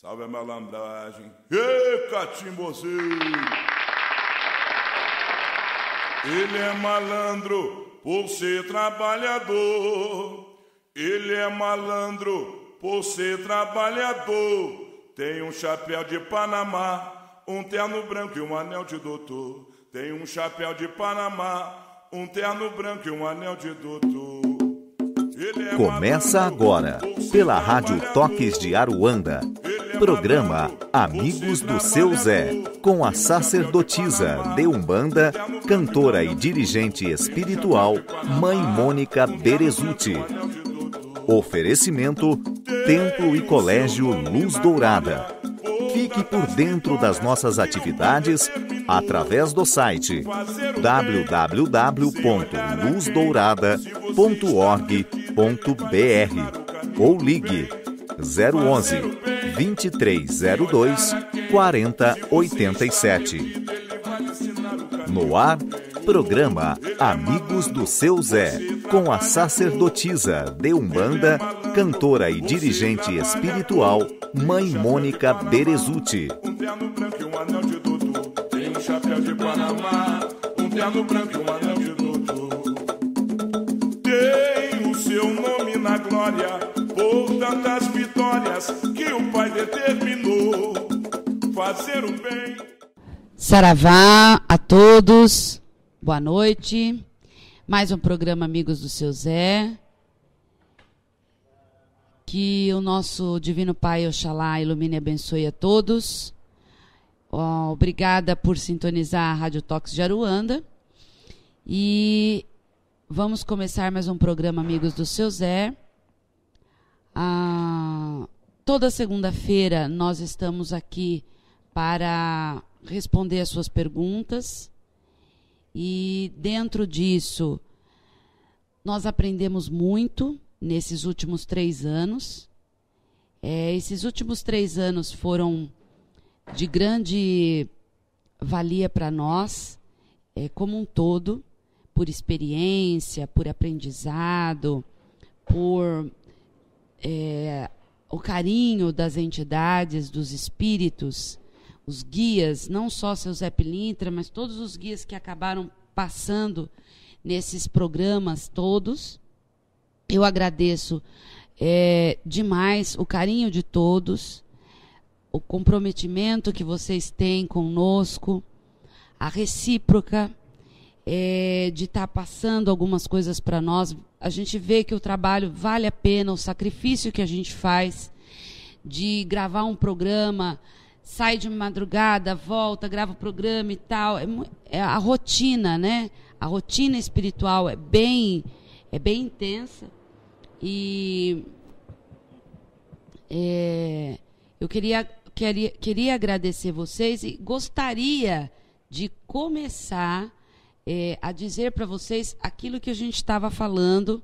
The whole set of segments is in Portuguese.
Salve a malandragem. Ê, catimbozeiro! Ele é malandro por ser trabalhador. Ele é malandro por ser trabalhador. Tem um chapéu de Panamá, um terno branco e um anel de doutor. Tem um chapéu de Panamá, um terno branco e um anel de doutor. Começa agora, pela Rádio Toques de Aruanda, programa Amigos do Seu Zé, com a sacerdotisa de Umbanda, cantora e dirigente espiritual, Mãe Mônica Berezutti. Oferecimento, Templo e Colégio Luz Dourada. Fique por dentro das nossas atividades através do site www.luzdourada.org.br ou ligue 011 2302 4087. No ar, programa Amigos do Seu Zé, com a sacerdotisa de Umbanda, cantora e dirigente espiritual, Mãe Mônica Berezutti. Um terno branco e um anel de doutor. Tem um chapéu de Panamá, um terno branco e um anel de doutor. Tem o seu nome na glória, por tantas vitórias que o Pai determinou. Fazer o bem. Saravá a todos, boa noite. Mais um programa Amigos do Seu Zé. Que o nosso Divino Pai Oxalá ilumine e abençoe a todos. Obrigada por sintonizar a Rádio Toques de Aruanda. E vamos começar mais um programa Amigos do Seu Zé. Toda segunda-feira nós estamos aqui para responder as suas perguntas. E dentro disso, nós aprendemos muito nesses últimos 3 anos. Esses últimos 3 anos foram de grande valia para nós, como um todo, por experiência, por aprendizado, por o carinho das entidades, dos espíritos, os guias, não só seu Zé Pilintra, mas todos os guias que acabaram passando nesses programas todos. Eu agradeço demais o carinho de todos, o comprometimento que vocês têm conosco, a recíproca de estar passando algumas coisas para nós. A gente vê que o trabalho vale a pena, o sacrifício que a gente faz de gravar um programa, sai de madrugada, volta, grava o programa e tal. É a rotina, né? A rotina espiritual é bem intensa. E eu queria agradecer vocês e gostaria de começar a dizer para vocês aquilo que a gente estava falando,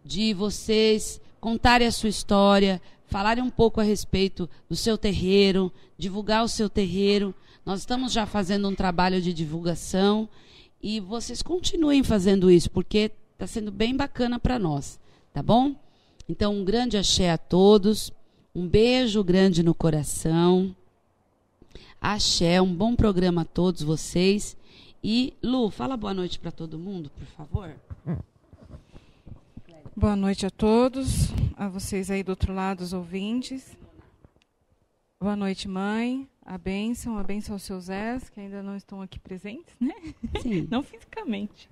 de vocês contarem a sua história, falarem um pouco a respeito do seu terreiro, divulgar o seu terreiro. Nós estamos já fazendo um trabalho de divulgação e vocês continuem fazendo isso, porque está sendo bem bacana para nós, tá bom? Então, um grande axé a todos, um beijo grande no coração, axé, um bom programa a todos vocês. E, Lu, fala boa noite para todo mundo, por favor. Boa noite a todos, a vocês aí do outro lado, os ouvintes. Boa noite, mãe. A bênção aos seus Zés, que ainda não estão aqui presentes, né? Sim. Não fisicamente.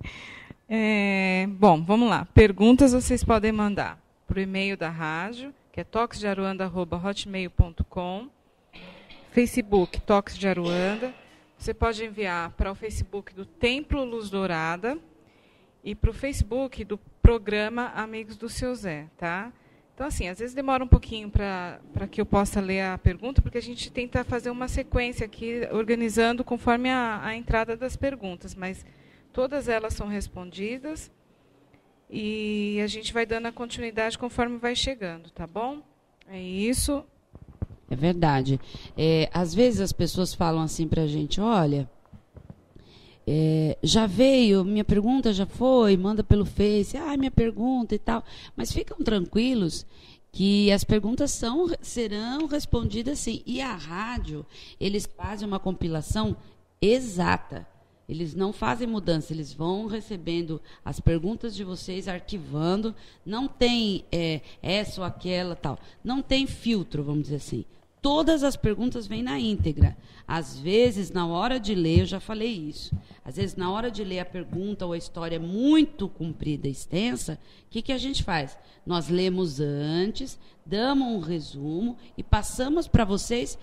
Bom, vamos lá. Perguntas vocês podem mandar para o e-mail da rádio, que é toquesdearuanda@hotmail.com. Facebook, Toques de Aruanda. Você pode enviar para o Facebook do Templo Luz Dourada e para o Facebook do programa Amigos do Seu Zé, tá? Então, assim, às vezes demora um pouquinho para que eu possa ler a pergunta, porque a gente tenta fazer uma sequência aqui, organizando conforme a entrada das perguntas, mas todas elas são respondidas e a gente vai dando a continuidade conforme vai chegando, tá bom? É isso. É verdade. Às vezes as pessoas falam assim para a gente, olha, já veio, minha pergunta já foi, manda pelo Face, minha pergunta e tal. Mas ficam tranquilos que as perguntas serão respondidas sim. E a rádio, eles fazem uma compilação exata. Eles não fazem mudança, eles vão recebendo as perguntas de vocês, arquivando. Não tem essa ou aquela, tal. Não tem filtro, vamos dizer assim. Todas as perguntas vêm na íntegra. Às vezes, na hora de ler, eu já falei isso, às vezes, na hora de ler a pergunta ou a história é muito comprida, extensa, o que a gente faz? Nós lemos antes, damos um resumo e passamos para vocês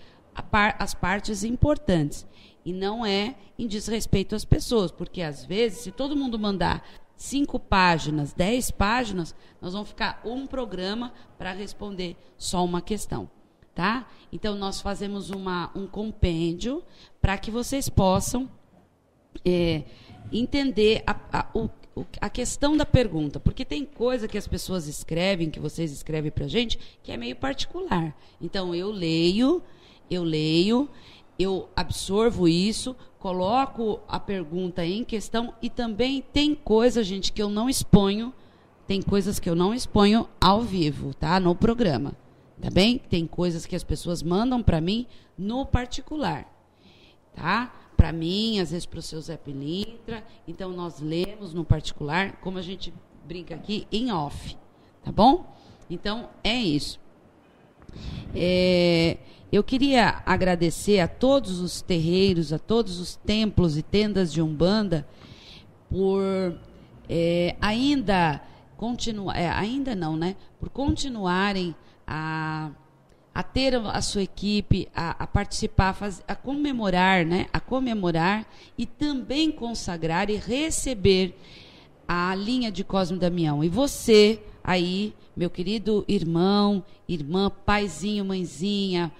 as partes importantes. E não é em desrespeito às pessoas, porque, às vezes, se todo mundo mandar 5 páginas, 10 páginas, nós vamos ficar um programa para responder só uma questão. Tá? Então, nós fazemos um compêndio para que vocês possam entender a questão da pergunta. Porque tem coisa que as pessoas escrevem, que vocês escrevem para a gente, que é meio particular. Então, eu leio, eu absorvo isso, coloco a pergunta em questão e também tem coisa, gente, que eu não exponho, tem coisas que eu não exponho ao vivo, tá? No programa. Tá bem? Tem coisas que as pessoas mandam para mim no particular, tá? Para mim, às vezes para o seu Zé Pilintra. Então, nós lemos no particular, como a gente brinca aqui, em off, tá bom? Então, é isso. Eu queria agradecer a todos os terreiros, a todos os templos e tendas de Umbanda por ainda não, né? Por continuarem a ter a sua equipe, a participar, a comemorar, né? A comemorar e também consagrar e receber a linha de Cosme Damião. E você aí, meu querido irmão, irmã, paizinho, mãezinha,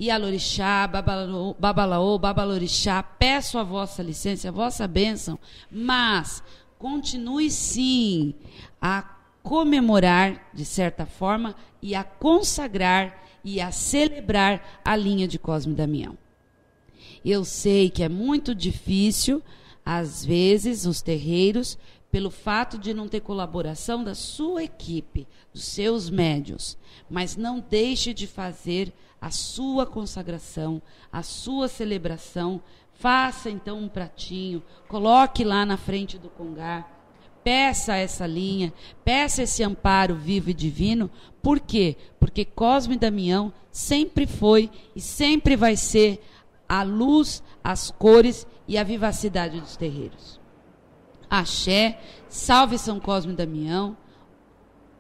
Ialorixá, Babalaô, Babalorixá, peço a vossa licença, a vossa bênção, mas continue sim a comemorar, de certa forma, e a consagrar e a celebrar a linha de Cosme Damião. Eu sei que é muito difícil, às vezes, os terreiros, pelo fato de não ter colaboração da sua equipe, dos seus médiuns, mas não deixe de fazer a sua consagração, a sua celebração. Faça, então, um pratinho, coloque lá na frente do congá, peça essa linha, peça esse amparo vivo e divino. Por quê? Porque Cosme Damião sempre foi e sempre vai ser a luz, as cores e a vivacidade dos terreiros. Axé, salve São Cosme Damião,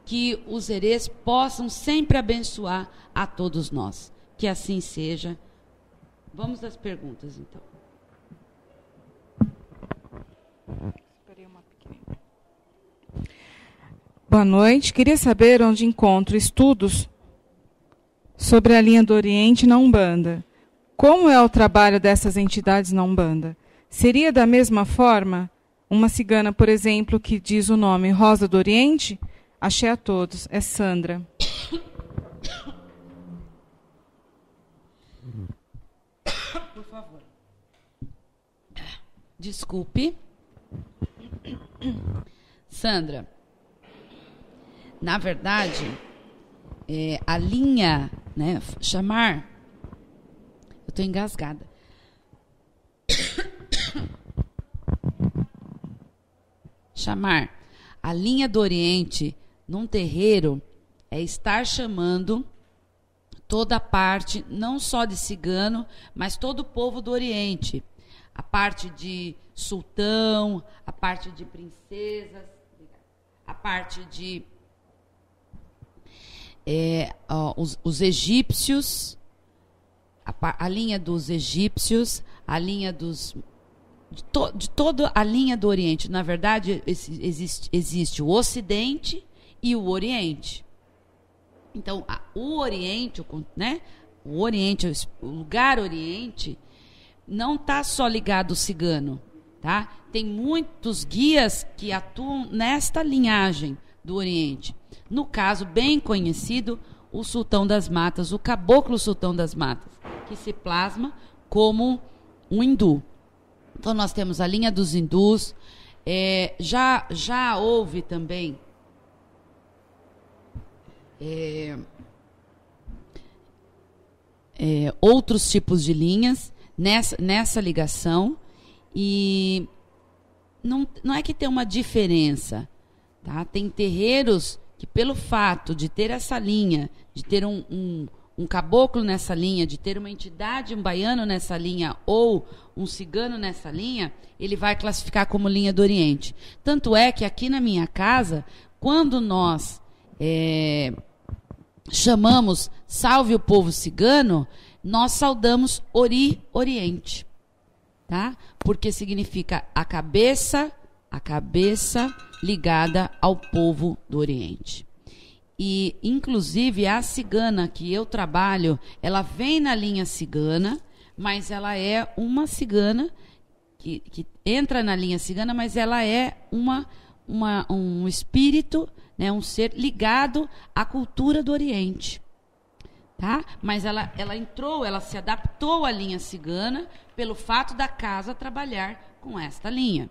que os herês possam sempre abençoar a todos nós. Que assim seja. Vamos às perguntas, então. Boa noite. Queria saber onde encontro estudos sobre a linha do Oriente na Umbanda. Como é o trabalho dessas entidades na Umbanda? Seria da mesma forma uma cigana, por exemplo, que diz o nome Rosa do Oriente? Axé a todos. É Sandra. Por favor. Desculpe. Sandra, na verdade, a linha, né, chamar... Eu estou engasgada. Chamar a linha do Oriente num terreiro é estar chamando toda a parte, não só de cigano, mas todo o povo do Oriente. A parte de sultão, a parte de princesas, a parte de os egípcios, a linha dos egípcios, a linha de toda a linha do Oriente. Na verdade, existe o Ocidente e o Oriente. Então, o Oriente, né? O Oriente, o lugar Oriente, não está só ligado ao cigano, tá? Tem muitos guias que atuam nesta linhagem do Oriente. No caso, bem conhecido, o Sultão das Matas, o Caboclo Sultão das Matas, que se plasma como um hindu. Então, nós temos a linha dos hindus. Já houve também outros tipos de linhas nessa ligação, e não é que tem uma diferença, tá? Tem terreiros que, pelo fato de ter essa linha, de ter um caboclo nessa linha, de ter uma entidade, um baiano nessa linha, ou um cigano nessa linha, ele vai classificar como linha do Oriente. Tanto é que aqui na minha casa, quando nós chamamos Salve o Povo Cigano, nós saudamos Oriente, tá? Porque significa a cabeça ligada ao povo do Oriente. E, inclusive, a cigana que eu trabalho, ela vem na linha cigana, mas ela é uma cigana que entra na linha cigana, mas ela é um espírito, né, um ser ligado à cultura do Oriente. Tá? Mas ela se adaptou à linha cigana pelo fato da casa trabalhar com esta linha.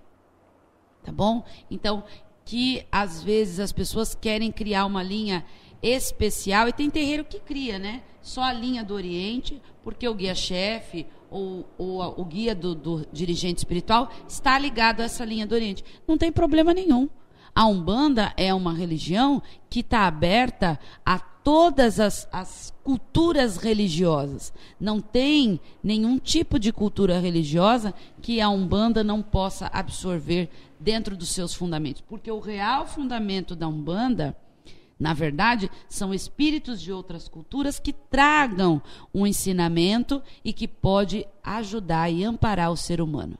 Tá bom? Então, que às vezes as pessoas querem criar uma linha especial, e tem terreiro que cria, né? Só a linha do Oriente, porque o guia-chefe ou o guia do dirigente espiritual está ligado a essa linha do Oriente. Não tem problema nenhum. A Umbanda é uma religião que está aberta a todas as culturas religiosas. Não tem nenhum tipo de cultura religiosa que a Umbanda não possa absorver dentro dos seus fundamentos. Porque o real fundamento da Umbanda, na verdade, são espíritos de outras culturas que tragam um ensinamento e que pode ajudar e amparar o ser humano.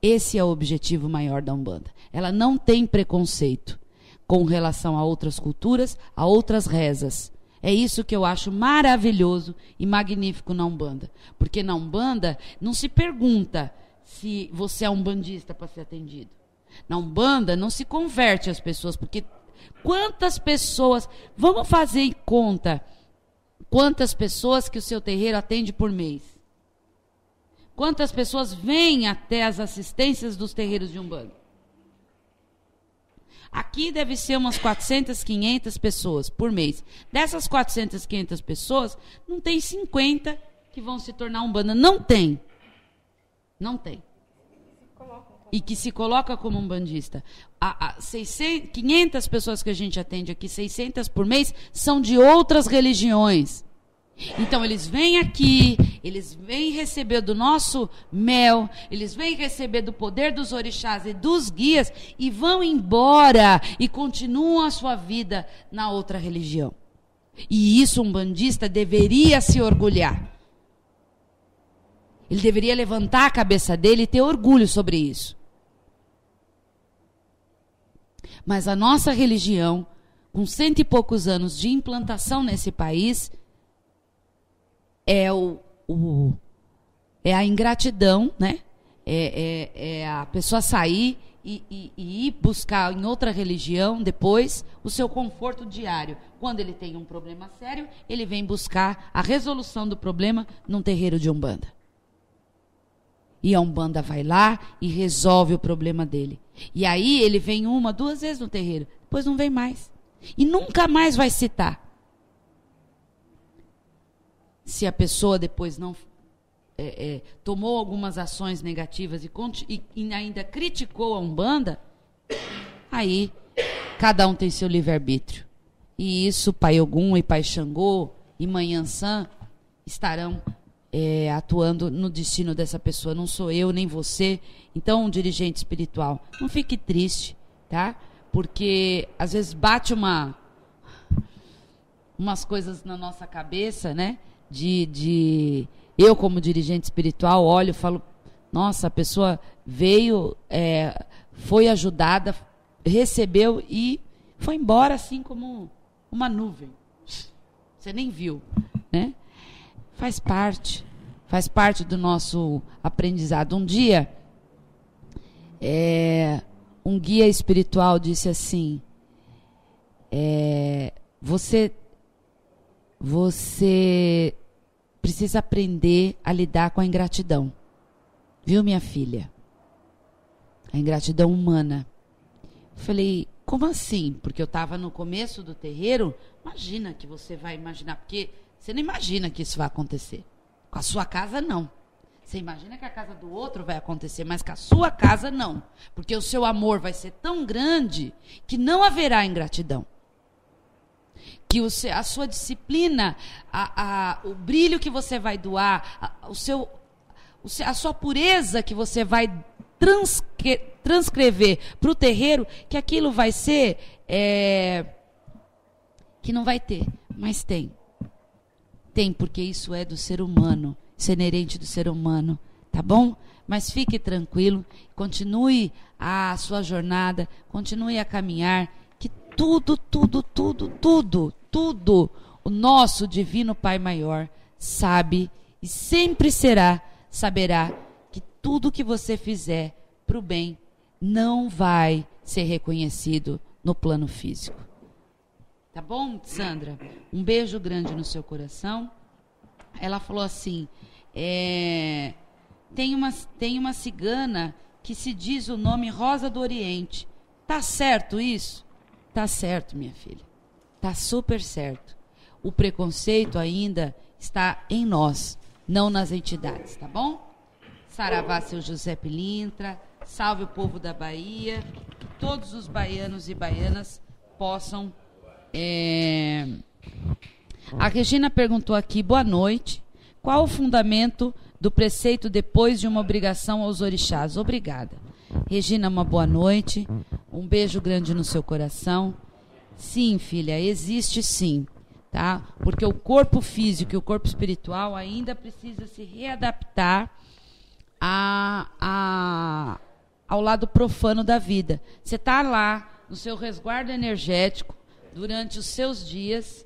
Esse é o objetivo maior da Umbanda. Ela não tem preconceito com relação a outras culturas, a outras rezas. É isso que eu acho maravilhoso e magnífico na Umbanda. Porque na Umbanda não se pergunta se você é umbandista para ser atendido. Na Umbanda não se converte as pessoas, porque quantas pessoas... Vamos fazer em conta quantas pessoas que o seu terreiro atende por mês. Quantas pessoas vêm até as assistências dos terreiros de Umbanda? Aqui deve ser umas 400, 500 pessoas por mês. Dessas 400, 500 pessoas, não tem 50 que vão se tornar Umbanda. Não tem. Não tem. E que se coloca como umbandista. 500 pessoas que a gente atende aqui, 600 por mês, são de outras religiões. Então, eles vêm aqui, eles vêm receber do nosso mel, eles vêm receber do poder dos orixás e dos guias e vão embora e continuam a sua vida na outra religião. E isso um umbandista deveria se orgulhar. Ele deveria levantar a cabeça dele e ter orgulho sobre isso. Mas a nossa religião, com 100 e poucos anos de implantação nesse país, é a ingratidão, né? É a pessoa sair e ir buscar em outra religião depois o seu conforto diário. Quando ele tem um problema sério, ele vem buscar a resolução do problema num terreiro de Umbanda. E a Umbanda vai lá e resolve o problema dele. E aí ele vem 1, 2 vezes no terreiro, depois não vem mais. E nunca mais vai citar. Se a pessoa depois não tomou algumas ações negativas e ainda criticou a Umbanda, aí cada um tem seu livre-arbítrio. E isso Pai Ogum e Pai Xangô e Mãe Ansã estarão atuando no destino dessa pessoa. Não sou eu, nem você. Então, um dirigente espiritual, não fique triste, tá? Porque às vezes bate umas coisas na nossa cabeça, né? Eu, como dirigente espiritual, olho e falo, nossa, a pessoa veio, foi ajudada, recebeu e foi embora assim como uma nuvem. Você nem viu, né? Faz parte do nosso aprendizado. Um dia, um guia espiritual disse assim, você precisa aprender a lidar com a ingratidão. Viu, minha filha? A ingratidão humana. Eu falei, como assim? Porque eu estava no começo do terreiro. Imagina que você vai imaginar, porque você não imagina que isso vai acontecer. Com a sua casa, não. Você imagina que a casa do outro vai acontecer, mas com a sua casa, não. Porque o seu amor vai ser tão grande que não haverá ingratidão. Que a sua disciplina, o brilho que você vai doar, a sua pureza que você vai transcrever para o terreiro, que aquilo vai ser... que não vai ter, mas tem. Tem, porque isso é do ser humano. Isso é inerente do ser humano, tá bom? Mas fique tranquilo, continue a sua jornada, continue a caminhar, que tudo, o nosso Divino Pai Maior sabe e sempre saberá que tudo que você fizer para o bem não vai ser reconhecido no plano físico. Tá bom, Sandra? Um beijo grande no seu coração. Ela falou assim, tem uma cigana que se diz o nome Rosa do Oriente. Tá certo isso? Tá certo, minha filha. Tá super certo. O preconceito ainda está em nós, não nas entidades, tá bom? Saravá, seu José Pilintra, salve o povo da Bahia, que todos os baianos e baianas possam... A Regina perguntou aqui, boa noite, qual o fundamento do preceito depois de uma obrigação aos orixás? Obrigada. Regina, uma boa noite, um beijo grande no seu coração. Sim, filha, existe sim, tá? Porque o corpo físico e o corpo espiritual ainda precisa se readaptar ao lado profano da vida. Você está lá no seu resguardo energético durante os seus dias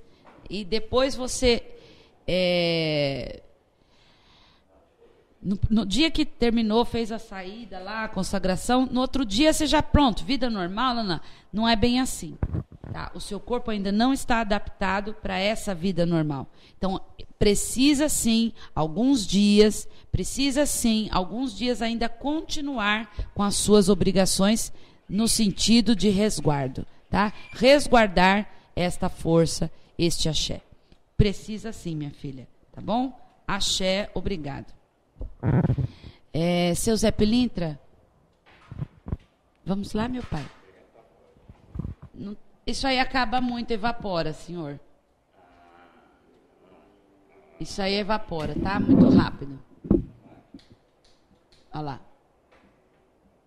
e depois você no dia que terminou, fez a saída lá, a consagração, no outro dia você já pronto, vida normal, não é bem assim, tá? O seu corpo ainda não está adaptado para essa vida normal, então precisa sim alguns dias ainda continuar com as suas obrigações no sentido de resguardo, tá? Resguardar esta força, este axé. Precisa sim, minha filha, tá bom? Axé, obrigado. Seu Zé Pilintra, vamos lá, meu pai. Isso aí acaba muito, evapora, senhor. Isso aí evapora, tá? Muito rápido. Olha lá.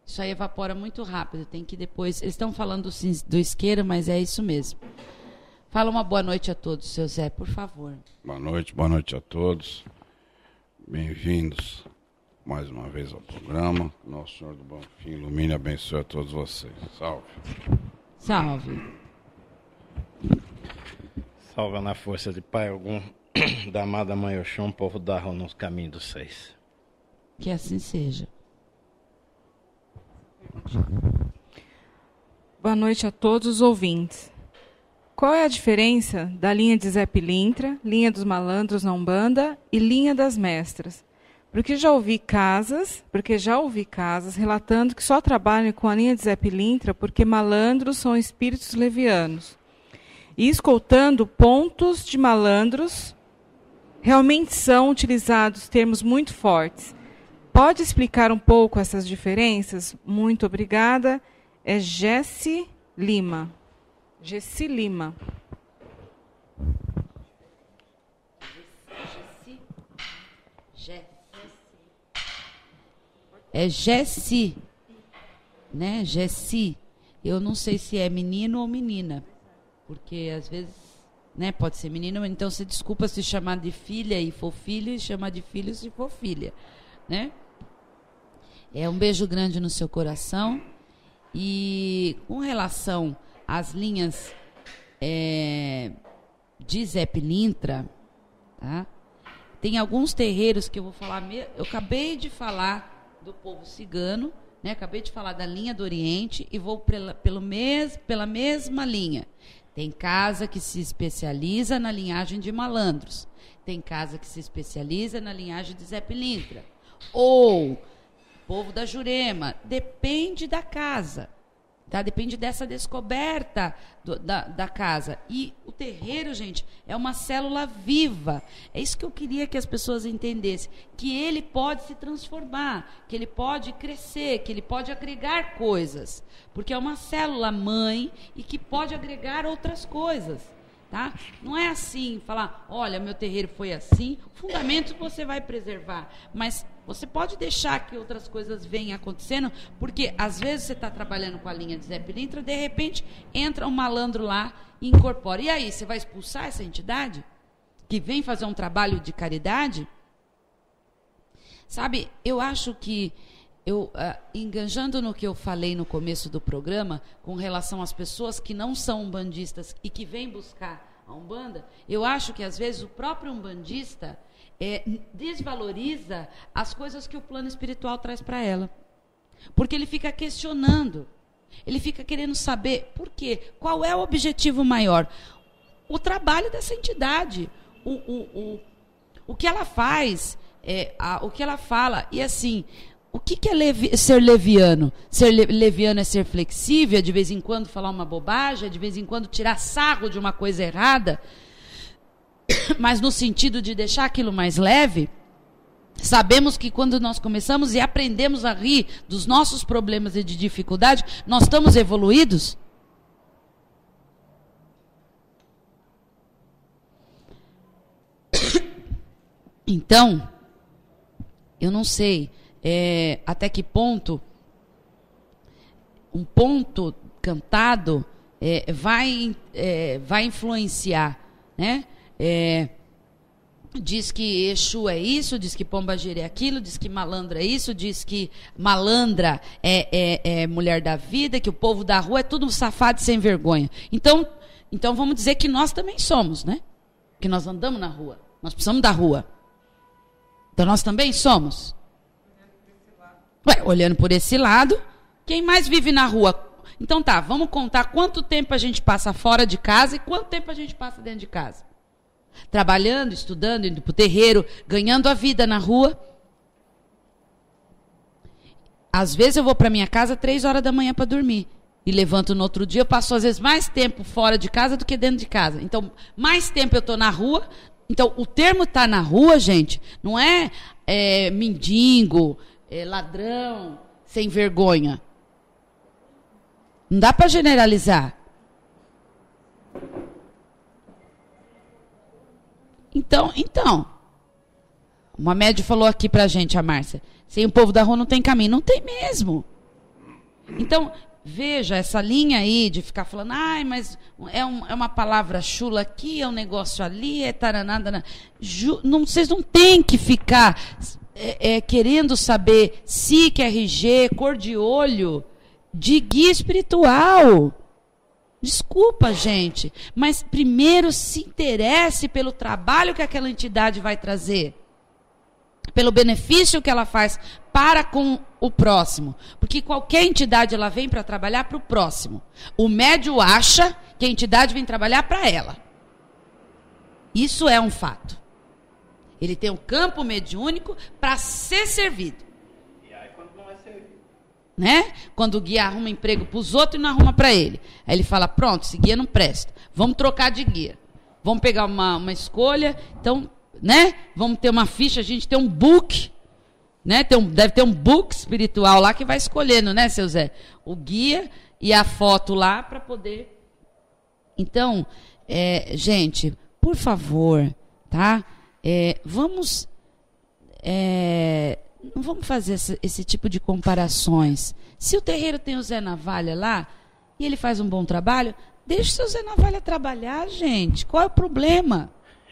Isso aí evapora muito rápido, tem que depois... Eles estão falando do isqueiro, mas é isso mesmo. Fala uma boa noite a todos, seu Zé, por favor. Boa noite a todos. Bem-vindos mais uma vez ao programa. Nosso Senhor do Bom Fim ilumine e abençoe a todos vocês. Salve. Salve. Salve na força de Pai algum, da amada Mãe Oxum, povo da rua nos caminhos dos seis. Que assim seja. Boa noite a todos os ouvintes. Qual é a diferença da linha de Zé Pilintra, linha dos malandros na Umbanda e linha das mestras? Porque já ouvi casas relatando que só trabalham com a linha de Zé Pilintra porque malandros são espíritos levianos. E escoltando pontos de malandros, realmente são utilizados termos muito fortes. Pode explicar um pouco essas diferenças? Muito obrigada. É Gessi Lima. É Gessi, né? Gessi. Eu não sei se é menino ou menina, porque às vezes, né, pode ser menino, então você desculpa se chamar de filha e for filho, e chamar de filho se for filha, né? Um beijo grande no seu coração. E com relação às linhas de Zé Pilintra, tá? Tem alguns terreiros que eu vou falar, eu acabei de falar do povo cigano, né? Acabei de falar da linha do Oriente e vou pela mesma linha. Tem casa que se especializa na linhagem de malandros, tem casa que se especializa na linhagem de Zé Pilintra, ou povo da Jurema, depende da casa, Tá? Depende dessa descoberta da casa. E o terreiro, gente, é uma célula viva. É isso que eu queria que as pessoas entendessem. Que ele pode se transformar, que ele pode crescer, que ele pode agregar coisas. Porque é uma célula mãe e que pode agregar outras coisas. Tá? Não é assim, falar, olha, meu terreiro foi assim, o fundamento você vai preservar, mas você pode deixar que outras coisas venham acontecendo, porque às vezes você está trabalhando com a linha de Zé Pilintra, de repente entra um malandro lá e incorpora. E aí, você vai expulsar essa entidade que vem fazer um trabalho de caridade? Sabe, eu acho que enganjando no que eu falei no começo do programa, com relação às pessoas que não são umbandistas e que vêm buscar a Umbanda, eu acho que às vezes o próprio umbandista desvaloriza as coisas que o plano espiritual traz para ela. Porque ele fica questionando, ele fica querendo saber por quê, qual é o objetivo maior. O trabalho dessa entidade, o que ela faz, o que ela fala, e assim... O que é ser leviano? Ser leviano é ser flexível, é de vez em quando falar uma bobagem, é de vez em quando tirar sarro de uma coisa errada, mas no sentido de deixar aquilo mais leve. Sabemos que quando nós começamos e aprendemos a rir dos nossos problemas e de dificuldade, nós estamos evoluídos. Então, eu não sei... até que ponto um ponto cantado vai influenciar, né? Diz que Exu é isso, diz que Pombagira é aquilo, diz que malandra é isso, diz que malandra é mulher da vida, que o povo da rua é tudo safado e sem vergonha. Então vamos dizer que nós também somos, né? Que nós andamos na rua, nós precisamos da rua. Então nós também somos. Olhando por esse lado, quem mais vive na rua? Então tá, vamos contar quanto tempo a gente passa fora de casa e quanto tempo a gente passa dentro de casa. Trabalhando, estudando, indo para o terreiro, ganhando a vida na rua. Às vezes eu vou para minha casa 3 horas da manhã para dormir. E levanto no outro dia, eu passo às vezes mais tempo fora de casa do que dentro de casa. Então, mais tempo eu estou na rua. Então, o termo estar na rua, gente, não é mendigo... ladrão, sem vergonha. Não dá para generalizar. Então, uma médium falou aqui pra gente, a Márcia, sem o povo da rua não tem caminho. Não tem mesmo. Então, veja, essa linha aí de ficar falando, mas é uma palavra chula aqui, é um negócio ali, é taranada. Vocês não têm que ficar... querendo saber SIC, RG, cor de olho, de guia espiritual. Desculpa, gente, mas primeiro se interesse pelo trabalho que aquela entidade vai trazer, pelo benefício que ela faz para com o próximo. Porque qualquer entidade ela vem para trabalhar para o próximo. O médium acha que a entidade vem trabalhar para ela. Isso é um fato. Ele tem um campo mediúnico para ser servido. E aí quando não é servido? Né? Quando o guia arruma emprego para os outros e não arruma para ele. Aí ele fala, pronto, esse guia não presta. Vamos trocar de guia. Vamos pegar uma escolha. Então, né? Vamos ter uma ficha, a gente tem um book. Né? Deve ter um book espiritual lá que vai escolhendo, né, seu Zé? O guia e a foto lá para poder... Então, gente, por favor, tá? Não vamos fazer esse tipo de comparações. Se o terreiro tem o Zé Navalha lá, e ele faz um bom trabalho, deixa o seu Zé Navalha trabalhar, gente. Qual é o problema?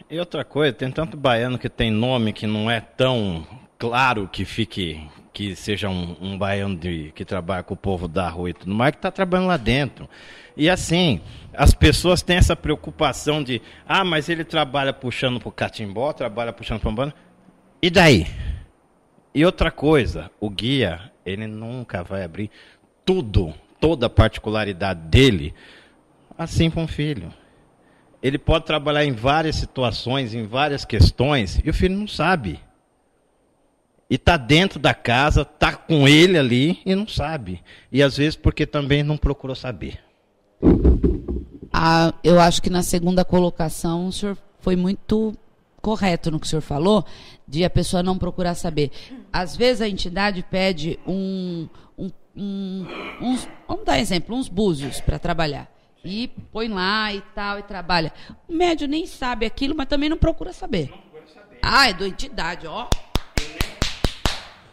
E outra coisa, tem tanto baiano que tem nome que não é tão claro que seja um baiano que trabalha com o povo da rua e tudo mais, que está trabalhando lá dentro. E assim, as pessoas têm essa preocupação de, mas ele trabalha puxando pro catimbó, trabalha puxando pro banda. E daí? E outra coisa, o guia, ele nunca vai abrir toda a particularidade dele, assim para um filho. Ele pode trabalhar em várias situações, em várias questões, e o filho não sabe. E está dentro da casa, está com ele ali e não sabe. E às vezes porque também não procurou saber. Eu acho que na segunda colocação o senhor foi muito correto no que o senhor falou, de a pessoa não procurar saber. Às vezes a entidade pede vamos dar exemplo, uns búzios para trabalhar. E põe lá e tal, e trabalha. O médium nem sabe aquilo, mas também não procura saber. É da entidade, ó.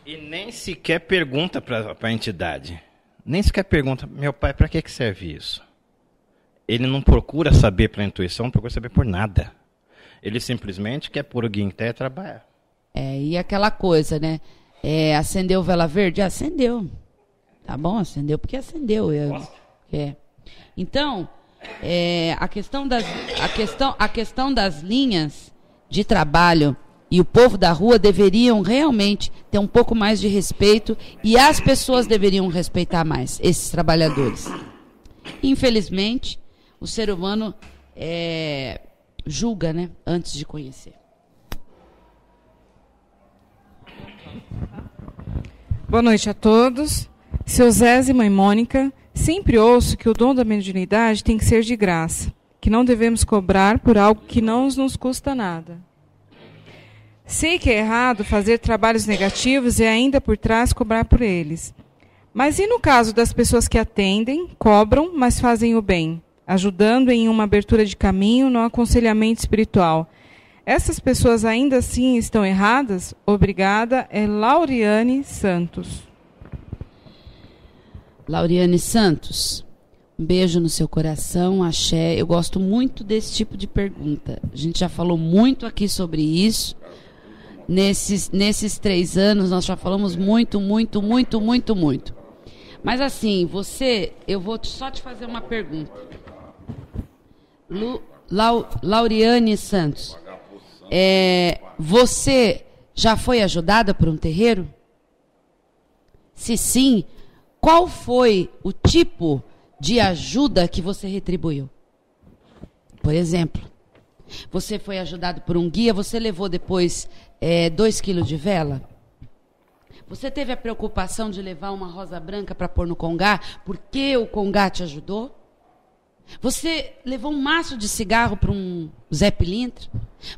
E nem sequer pergunta para a entidade. Nem sequer pergunta, meu pai, para que serve isso? Ele não procura saber pela intuição, não procura saber por nada. Ele simplesmente quer pôr o guia em terra e trabalhar. E aquela coisa, né? Acendeu vela verde? Acendeu. Tá bom, acendeu porque acendeu. Então, a questão das linhas de trabalho e o povo da rua deveriam realmente ter um pouco mais de respeito e as pessoas deveriam respeitar mais esses trabalhadores. Infelizmente, o ser humano julga, né, antes de conhecer. Boa noite a todos. Seu Zé e mãe Mônica, sempre ouço que o dom da mediunidade tem que ser de graça, que não devemos cobrar por algo que não nos custa nada. Sei que é errado fazer trabalhos negativos e ainda por trás cobrar por eles. Mas e no caso das pessoas que atendem, cobram, mas fazem o bem, ajudando em uma abertura de caminho no aconselhamento espiritual? Essas pessoas ainda assim estão erradas? Obrigada, Lauriane Santos. Lauriane Santos, um beijo no seu coração, axé. Eu gosto muito desse tipo de pergunta. A gente já falou muito aqui sobre isso. Nesses 3 anos, nós já falamos muito. Mas assim, eu vou só te fazer uma pergunta. Lauriane Santos, você já foi ajudada por um terreiro? Se sim, qual foi o tipo de ajuda que você retribuiu? Por exemplo, você foi ajudado por um guia, você levou depois 2 quilos de vela? Você teve a preocupação de levar uma rosa branca para pôr no congá, porque o congá te ajudou? Você levou um maço de cigarro para um Zé Pilintra?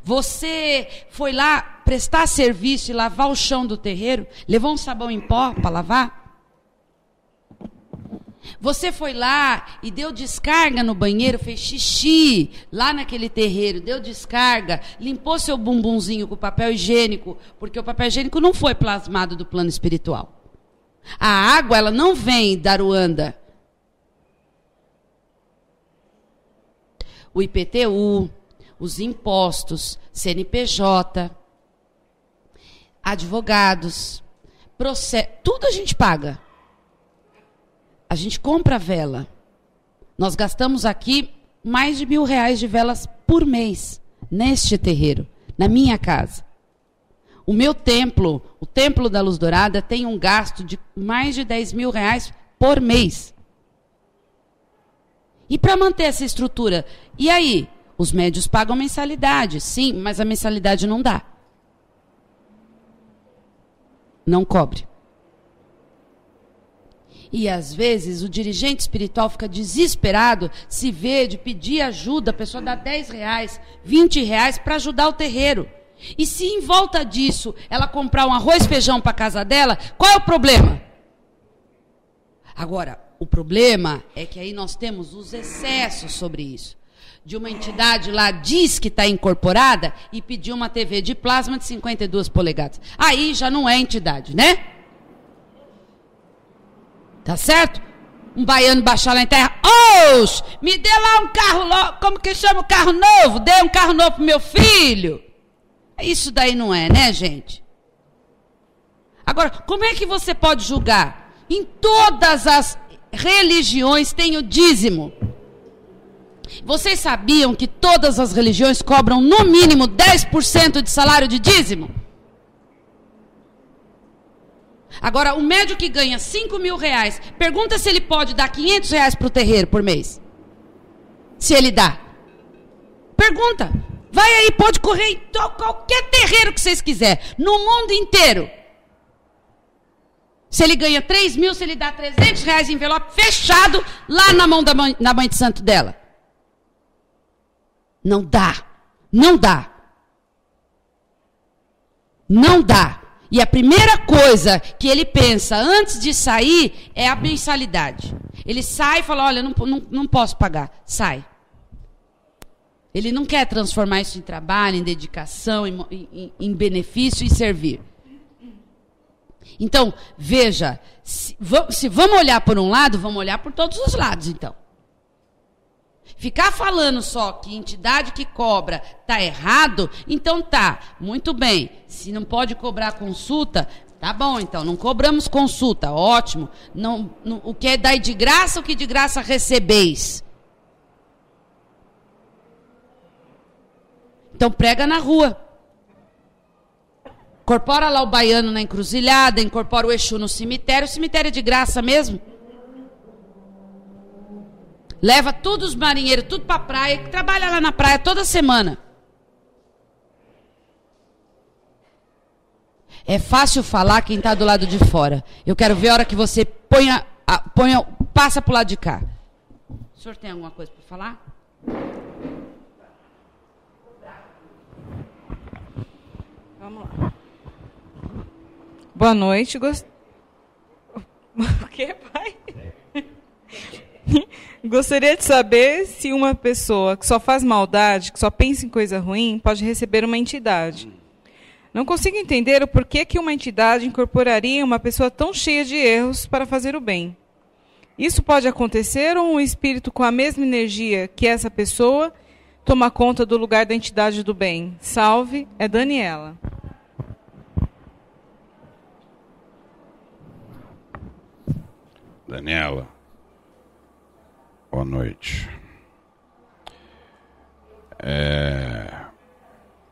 Você foi lá prestar serviço e lavar o chão do terreiro? Levou um sabão em pó para lavar? Você foi lá e deu descarga no banheiro, fez xixi lá naquele terreiro, deu descarga, limpou seu bumbumzinho com papel higiênico, porque o papel higiênico não foi plasmado do plano espiritual. A água, ela não vem da Aruanda. O IPTU, os impostos, CNPJ, advogados, tudo a gente paga. A gente compra vela. Nós gastamos aqui mais de R$1.000 de velas por mês, neste terreiro, na minha casa. O meu templo, o Templo da Luz Dourada, tem um gasto de mais de R$10.000 por mês. E para manter essa estrutura? E aí? Os médios pagam mensalidade, sim, mas a mensalidade não dá. Não cobre. E, às vezes, o dirigente espiritual fica desesperado, se vê de pedir ajuda, a pessoa dá R$10, R$20 para ajudar o terreiro. E se em volta disso ela comprar um arroz e feijão para a casa dela, qual é o problema? Agora, o problema é que aí nós temos os excessos sobre isso. De uma entidade lá diz que está incorporada e pediu uma TV de plasma de 52 polegadas. Aí já não é entidade, né? Tá certo? Um baiano baixar lá em terra. Me dê lá um carro, como que chama o carro novo? Dê um carro novo pro meu filho. Isso daí não é, né, gente? Agora, como é que você pode julgar? Em todas as religiões tem o dízimo. Vocês sabiam que todas as religiões cobram no mínimo 10% de salário de dízimo? Agora, o médium que ganha R$5.000, pergunta se ele pode dar R$500 para o terreiro por mês. Se ele dá. Pergunta. Vai aí, pode correr em qualquer terreiro que vocês quiserem. No mundo inteiro. Se ele ganha 3 mil, se ele dá 300 reais em envelope fechado lá na mão da mãe de santo dela. Não dá. Não dá. Não dá. E a primeira coisa que ele pensa antes de sair é a mensalidade. Ele sai e fala, olha, não posso pagar. Sai. Ele não quer transformar isso em trabalho, em dedicação, em benefício e servir. Então, veja, se vamos olhar por um lado, vamos olhar por todos os lados, então. Ficar falando só que entidade que cobra está errado, então tá, muito bem. Se não pode cobrar consulta, tá bom, então, não cobramos consulta, ótimo. O que é dar de graça, o que de graça recebeis. Então prega na rua. Incorpora lá o baiano na encruzilhada, incorpora o Exu no cemitério. O cemitério é de graça mesmo. Leva todos os marinheiros, tudo para a praia, que trabalha lá na praia toda semana. É fácil falar quem está do lado de fora. Eu quero ver a hora que você passa para o lado de cá. O senhor tem alguma coisa para falar? Vamos lá. Boa noite. O que, pai? Gostaria de saber se uma pessoa que só faz maldade, que só pensa em coisa ruim, pode receber uma entidade. Não consigo entender o porquê que uma entidade incorporaria uma pessoa tão cheia de erros para fazer o bem. Isso pode acontecer ou um espírito com a mesma energia que essa pessoa toma conta do lugar da entidade do bem? Salve, é Daniela. Daniela, boa noite.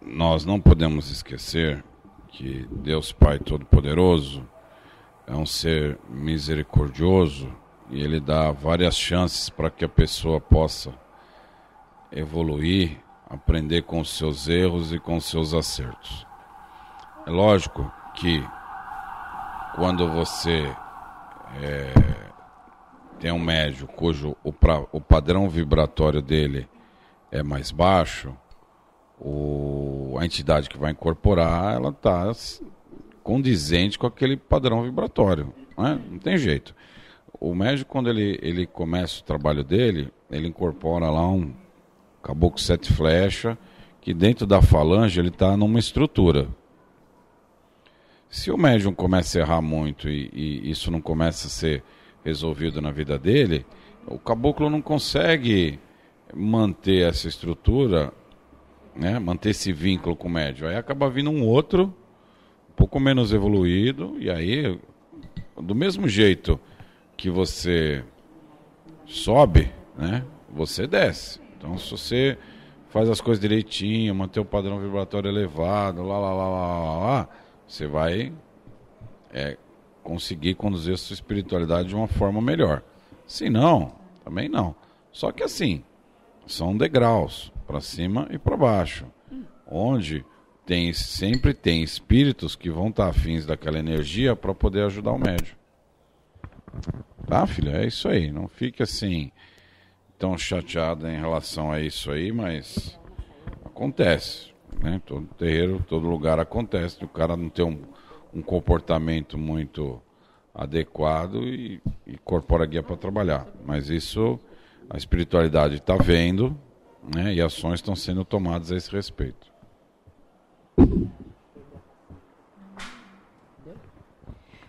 Nós não podemos esquecer que Deus Pai Todo-Poderoso é um ser misericordioso e Ele dá várias chances para que a pessoa possa evoluir, aprender com os seus erros e com os seus acertos. É lógico que quando você tem um médium cujo o padrão vibratório dele é mais baixo, a entidade que vai incorporar, ela está condizente com aquele padrão vibratório, não tem jeito. O médium, quando ele começa o trabalho dele, ele incorpora lá um caboclo 7 flechas, que dentro da falange ele está numa estrutura. Se o médium começa a errar muito e isso não começa a ser resolvido na vida dele, o caboclo não consegue manter essa estrutura, manter esse vínculo com o médium. Aí acaba vindo um outro, um pouco menos evoluído, e aí, do mesmo jeito que você sobe, você desce. Então, se você faz as coisas direitinho, manter o padrão vibratório elevado, você vai conseguir conduzir a sua espiritualidade de uma forma melhor. Se não, também não. Só que assim, são degraus, para cima e para baixo, onde sempre tem espíritos que vão estar afins daquela energia para poder ajudar o médium. Tá, filha? É isso aí. Não fique assim tão chateado em relação a isso aí, mas acontece, Todo terreiro, todo lugar acontece. O cara não tem um comportamento muito adequado e incorpora guia para trabalhar. Mas isso a espiritualidade está vendo, e ações estão sendo tomadas a esse respeito.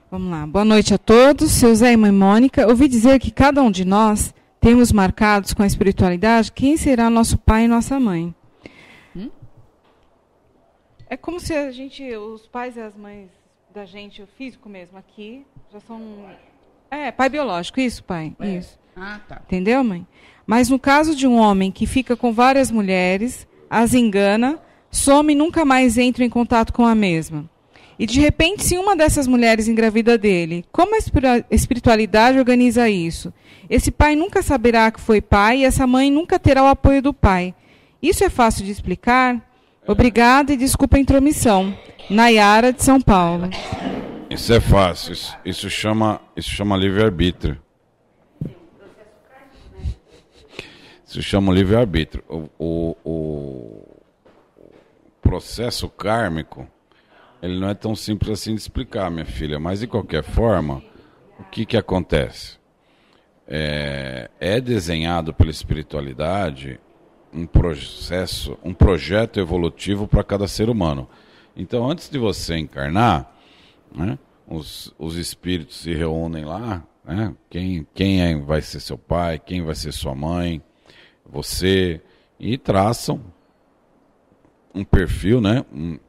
Vamos lá. Boa noite a todos. Seu Zé e mãe Mônica. Ouvi dizer que cada um de nós temos marcados com a espiritualidade quem será nosso pai e nossa mãe. É como se os pais e as mães da gente, o físico mesmo, aqui, já são... pai biológico, isso, pai? Isso. Ah, tá. Entendeu, mãe? Mas no caso de um homem que fica com várias mulheres, as engana, some e nunca mais entra em contato com a mesma. E de repente, se uma dessas mulheres engravida dele, como a espiritualidade organiza isso? Esse pai nunca saberá que foi pai e essa mãe nunca terá o apoio do pai. Isso é fácil de explicar? Obrigada e desculpa a intromissão. Nayara, de São Paulo. Isso é fácil. Isso chama livre-arbítrio. Isso chama livre-arbítrio. O processo kármico, ele não é tão simples assim de explicar, minha filha. Mas, de qualquer forma, o que acontece? É desenhado pela espiritualidade um projeto evolutivo para cada ser humano. Então, antes de você encarnar, né, os espíritos se reúnem lá, né, quem vai ser seu pai, quem vai ser sua mãe, você, e traçam um perfil, né, um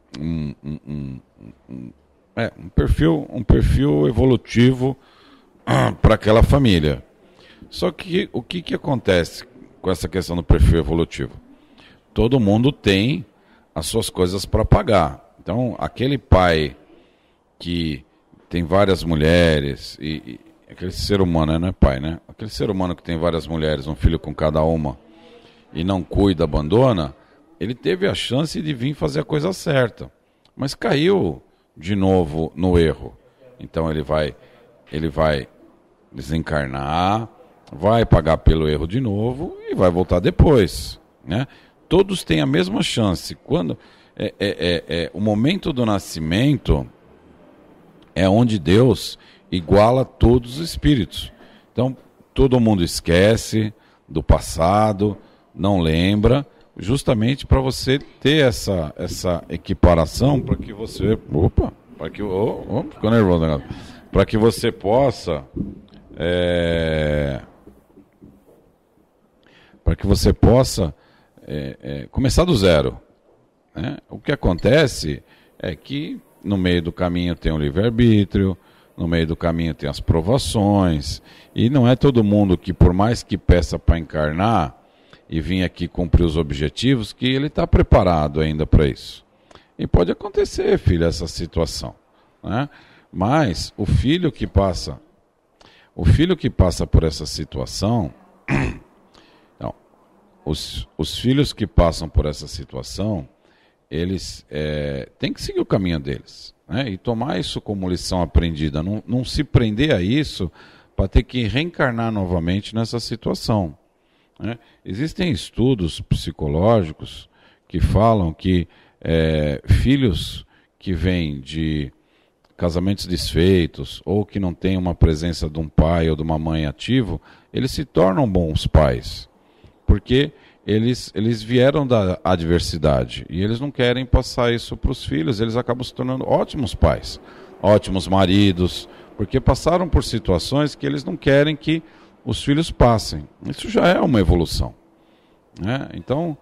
perfil evolutivo para aquela família. Só que o que acontece com essa questão do perfil evolutivo? Todo mundo tem as suas coisas para pagar. Então, aquele pai que tem várias mulheres, e aquele ser humano, não é pai, né? Aquele ser humano que tem várias mulheres, um filho com cada uma, e não cuida, abandona, ele teve a chance de vir fazer a coisa certa, mas caiu de novo no erro. Então ele vai desencarnar, vai pagar pelo erro de novo e vai voltar depois, né? Todos têm a mesma chance. Quando o momento do nascimento é onde Deus iguala todos os espíritos. Então todo mundo esquece do passado, não lembra, justamente para você ter essa equiparação, para que você, ficou nervoso, né? Para que você possa começar do zero, né? O que acontece é que no meio do caminho tem o livre-arbítrio, no meio do caminho tem as provações, e não é todo mundo que, por mais que peça para encarnar e vir aqui cumprir os objetivos, que ele está preparado ainda para isso. E pode acontecer, filha, essa situação, né? Mas o filho que passa por essa situação, não, os filhos que passam por essa situação, eles têm que seguir o caminho deles, né? E tomar isso como lição aprendida, não se prender a isso para ter que reencarnar novamente nessa situação, né? Existem estudos psicológicos que falam que filhos que vêm de casamentos desfeitos ou que não têm uma presença de um pai ou de uma mãe ativo, eles se tornam bons pais, porque eles vieram da adversidade e eles não querem passar isso para os filhos, eles acabam se tornando ótimos pais, ótimos maridos, porque passaram por situações que eles não querem que os filhos passem. Isso já é uma evolução, né? Então,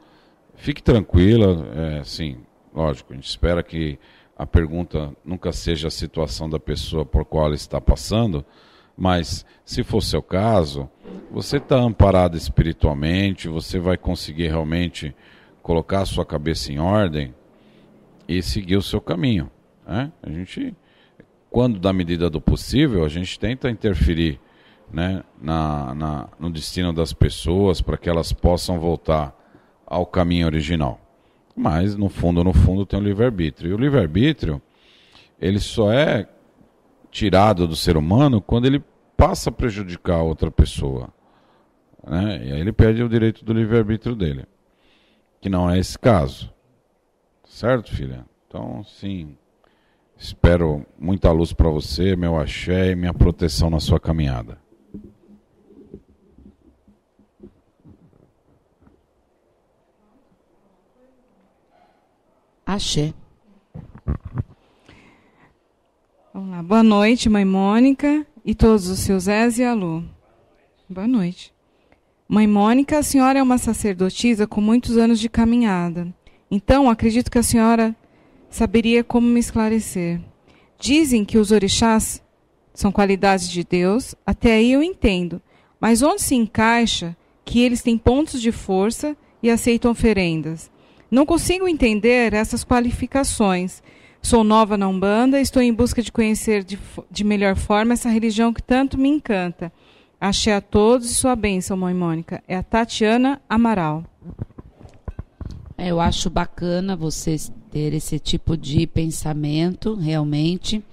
fique tranquila, sim, lógico, a gente espera que a pergunta nunca seja a situação da pessoa por qual ela está passando, mas se for seu caso, você está amparado espiritualmente, você vai conseguir realmente colocar a sua cabeça em ordem e seguir o seu caminho, né? A gente, quando da medida do possível, a gente tenta interferir, né, no destino das pessoas para que elas possam voltar ao caminho original. Mas, no fundo, tem o livre-arbítrio. E o livre-arbítrio, ele só é tirado do ser humano quando ele passa a prejudicar a outra pessoa, né? E aí ele perde o direito do livre-arbítrio dele, que não é esse caso. Certo, filha? Então, sim, espero muita luz para você, meu axé e minha proteção na sua caminhada. Axé. Vamos lá. Boa noite, mãe Mônica e todos os seus Zés e Alô. Boa noite. Mãe Mônica, a senhora é uma sacerdotisa com muitos anos de caminhada. Então, acredito que a senhora saberia como me esclarecer. Dizem que os orixás são qualidades de Deus, até aí eu entendo. Mas onde se encaixa que eles têm pontos de força e aceitam oferendas? Não consigo entender essas qualificações. Sou nova na Umbanda e estou em busca de conhecer de melhor forma essa religião que tanto me encanta. Axé a todos e sua bênção, mãe Mônica. É a Tatiana Amaral. Eu acho bacana você ter esse tipo de pensamento, realmente.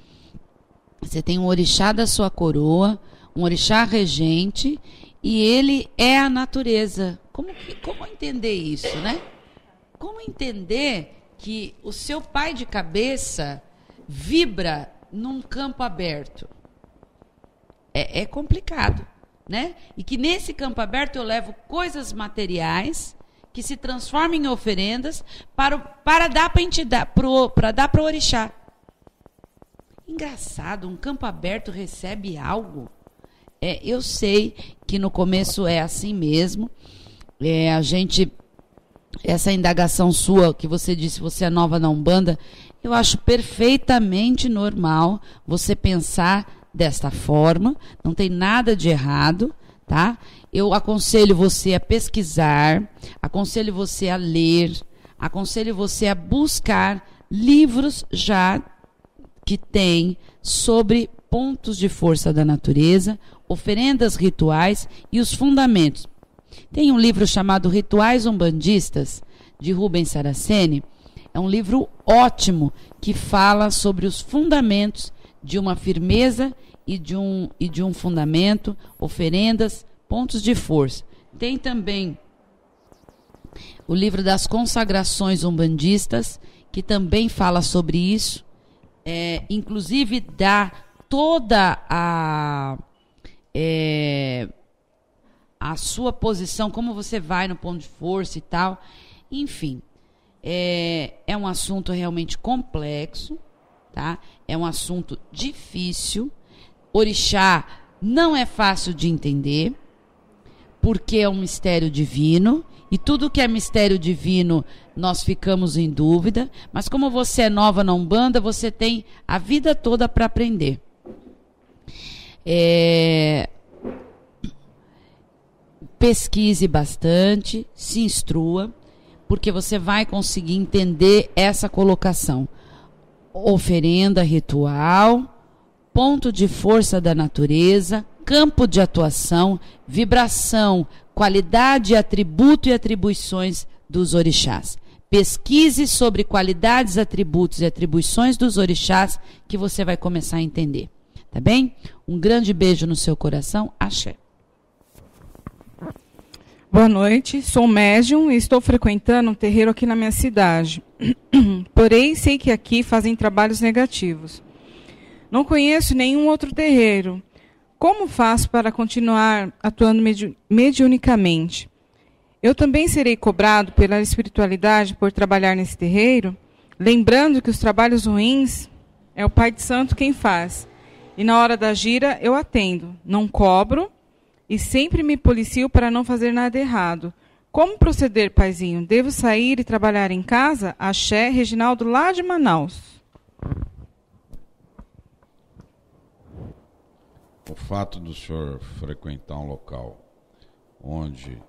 Você tem um orixá da sua coroa, um orixá regente, e ele é a natureza. Como entender isso, né? Como entender que o seu pai de cabeça vibra num campo aberto? É complicado, né? E que nesse campo aberto eu levo coisas materiais que se transformam em oferendas para dar para o orixá. Engraçado, um campo aberto recebe algo. Eu sei que no começo é assim mesmo. Essa indagação sua, que você disse, você é nova na Umbanda, eu acho perfeitamente normal você pensar desta forma, não tem nada de errado, tá? Eu aconselho você a pesquisar, aconselho você a ler, aconselho você a buscar livros já que tem sobre pontos de força da natureza, oferendas rituais e os fundamentos. Tem um livro chamado Rituais Umbandistas, de Rubens Saraceni. É um livro ótimo que fala sobre os fundamentos de uma firmeza e de um fundamento, oferendas, pontos de força. Tem também o livro das Consagrações Umbandistas, que também fala sobre isso. Inclusive dá toda a sua posição, como você vai no ponto de força e tal. Enfim, é um assunto realmente complexo, tá? É um assunto difícil. Orixá não é fácil de entender, porque é um mistério divino, e tudo que é mistério divino nós ficamos em dúvida, mas como você é nova na Umbanda, você tem a vida toda para aprender. Pesquise bastante, se instrua, porque você vai conseguir entender essa colocação. Oferenda ritual, ponto de força da natureza, campo de atuação, vibração, qualidade, atributo e atribuições dos orixás. Pesquise sobre qualidades, atributos e atribuições dos orixás que você vai começar a entender. Tá bem? Um grande beijo no seu coração. Axé. Boa noite, sou médium e estou frequentando um terreiro aqui na minha cidade. Porém, sei que aqui fazem trabalhos negativos. Não conheço nenhum outro terreiro. Como faço para continuar atuando mediunicamente? Eu também serei cobrado pela espiritualidade por trabalhar nesse terreiro? Lembrando que os trabalhos ruins é o Pai de Santo quem faz. E na hora da gira eu atendo, não cobro e sempre me policio para não fazer nada errado. Como proceder, paizinho? Devo sair e trabalhar em casa? Axé, Reginaldo, lá de Manaus. O fato do senhor frequentar um local onde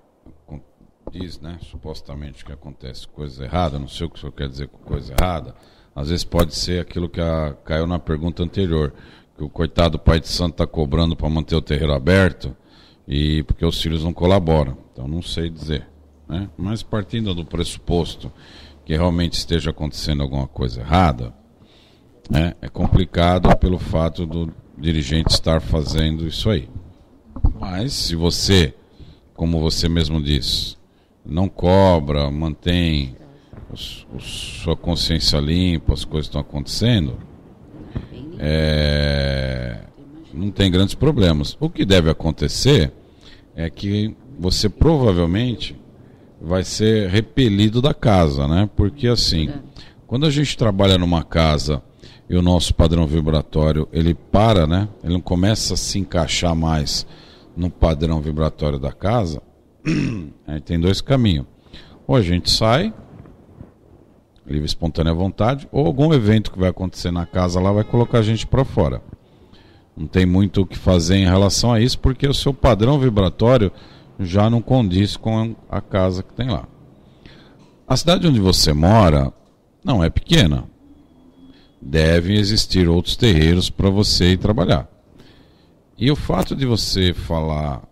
diz, né, supostamente que acontece coisa errada, não sei o que o senhor quer dizer com coisa errada, às vezes pode ser aquilo que caiu na pergunta anterior, que o coitado Pai de Santo está cobrando para manter o terreiro aberto e porque os filhos não colaboram. Então não sei dizer, né? Mas partindo do pressuposto que realmente esteja acontecendo alguma coisa errada, né, é complicado pelo fato do dirigente estar fazendo isso aí. Mas se você, como você mesmo disse, não cobra, mantém sua consciência limpa, as coisas estão acontecendo, não tem grandes problemas. O que deve acontecer é que você provavelmente vai ser repelido da casa, né? Porque assim, quando a gente trabalha numa casa e o nosso padrão vibratório, ele para, né? Ele não começa a se encaixar mais no padrão vibratório da casa, aí tem dois caminhos. Ou a gente sai, livre, espontânea vontade, ou algum evento que vai acontecer na casa lá vai colocar a gente para fora. Não tem muito o que fazer em relação a isso, porque o seu padrão vibratório já não condiz com a casa que tem lá. A cidade onde você mora não é pequena. Devem existir outros terreiros para você ir trabalhar. E o fato de você falar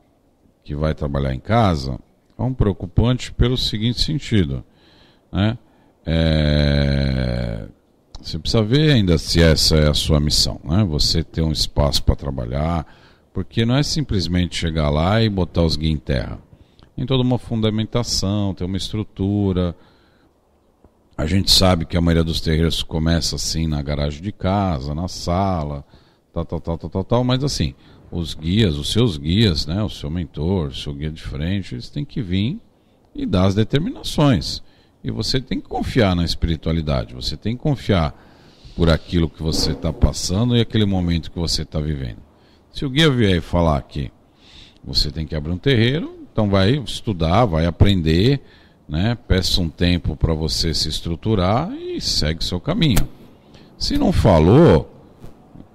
que vai trabalhar em casa é um preocupante pelo seguinte sentido, né? Você precisa ver ainda se essa é a sua missão, né? Você ter um espaço para trabalhar, porque não é simplesmente chegar lá e botar os guias em terra. Tem toda uma fundamentação, tem uma estrutura. A gente sabe que a maioria dos terreiros começa assim na garagem de casa, na sala, tal, mas assim, os guias, os seus guias, né, o seu mentor, o seu guia de frente, eles têm que vir e dar as determinações. E você tem que confiar na espiritualidade, você tem que confiar por aquilo que você está passando e aquele momento que você está vivendo. Se o guia vier falar que você tem que abrir um terreiro, então vai estudar, vai aprender, né? Peça um tempo para você se estruturar e segue seu caminho. Se não falou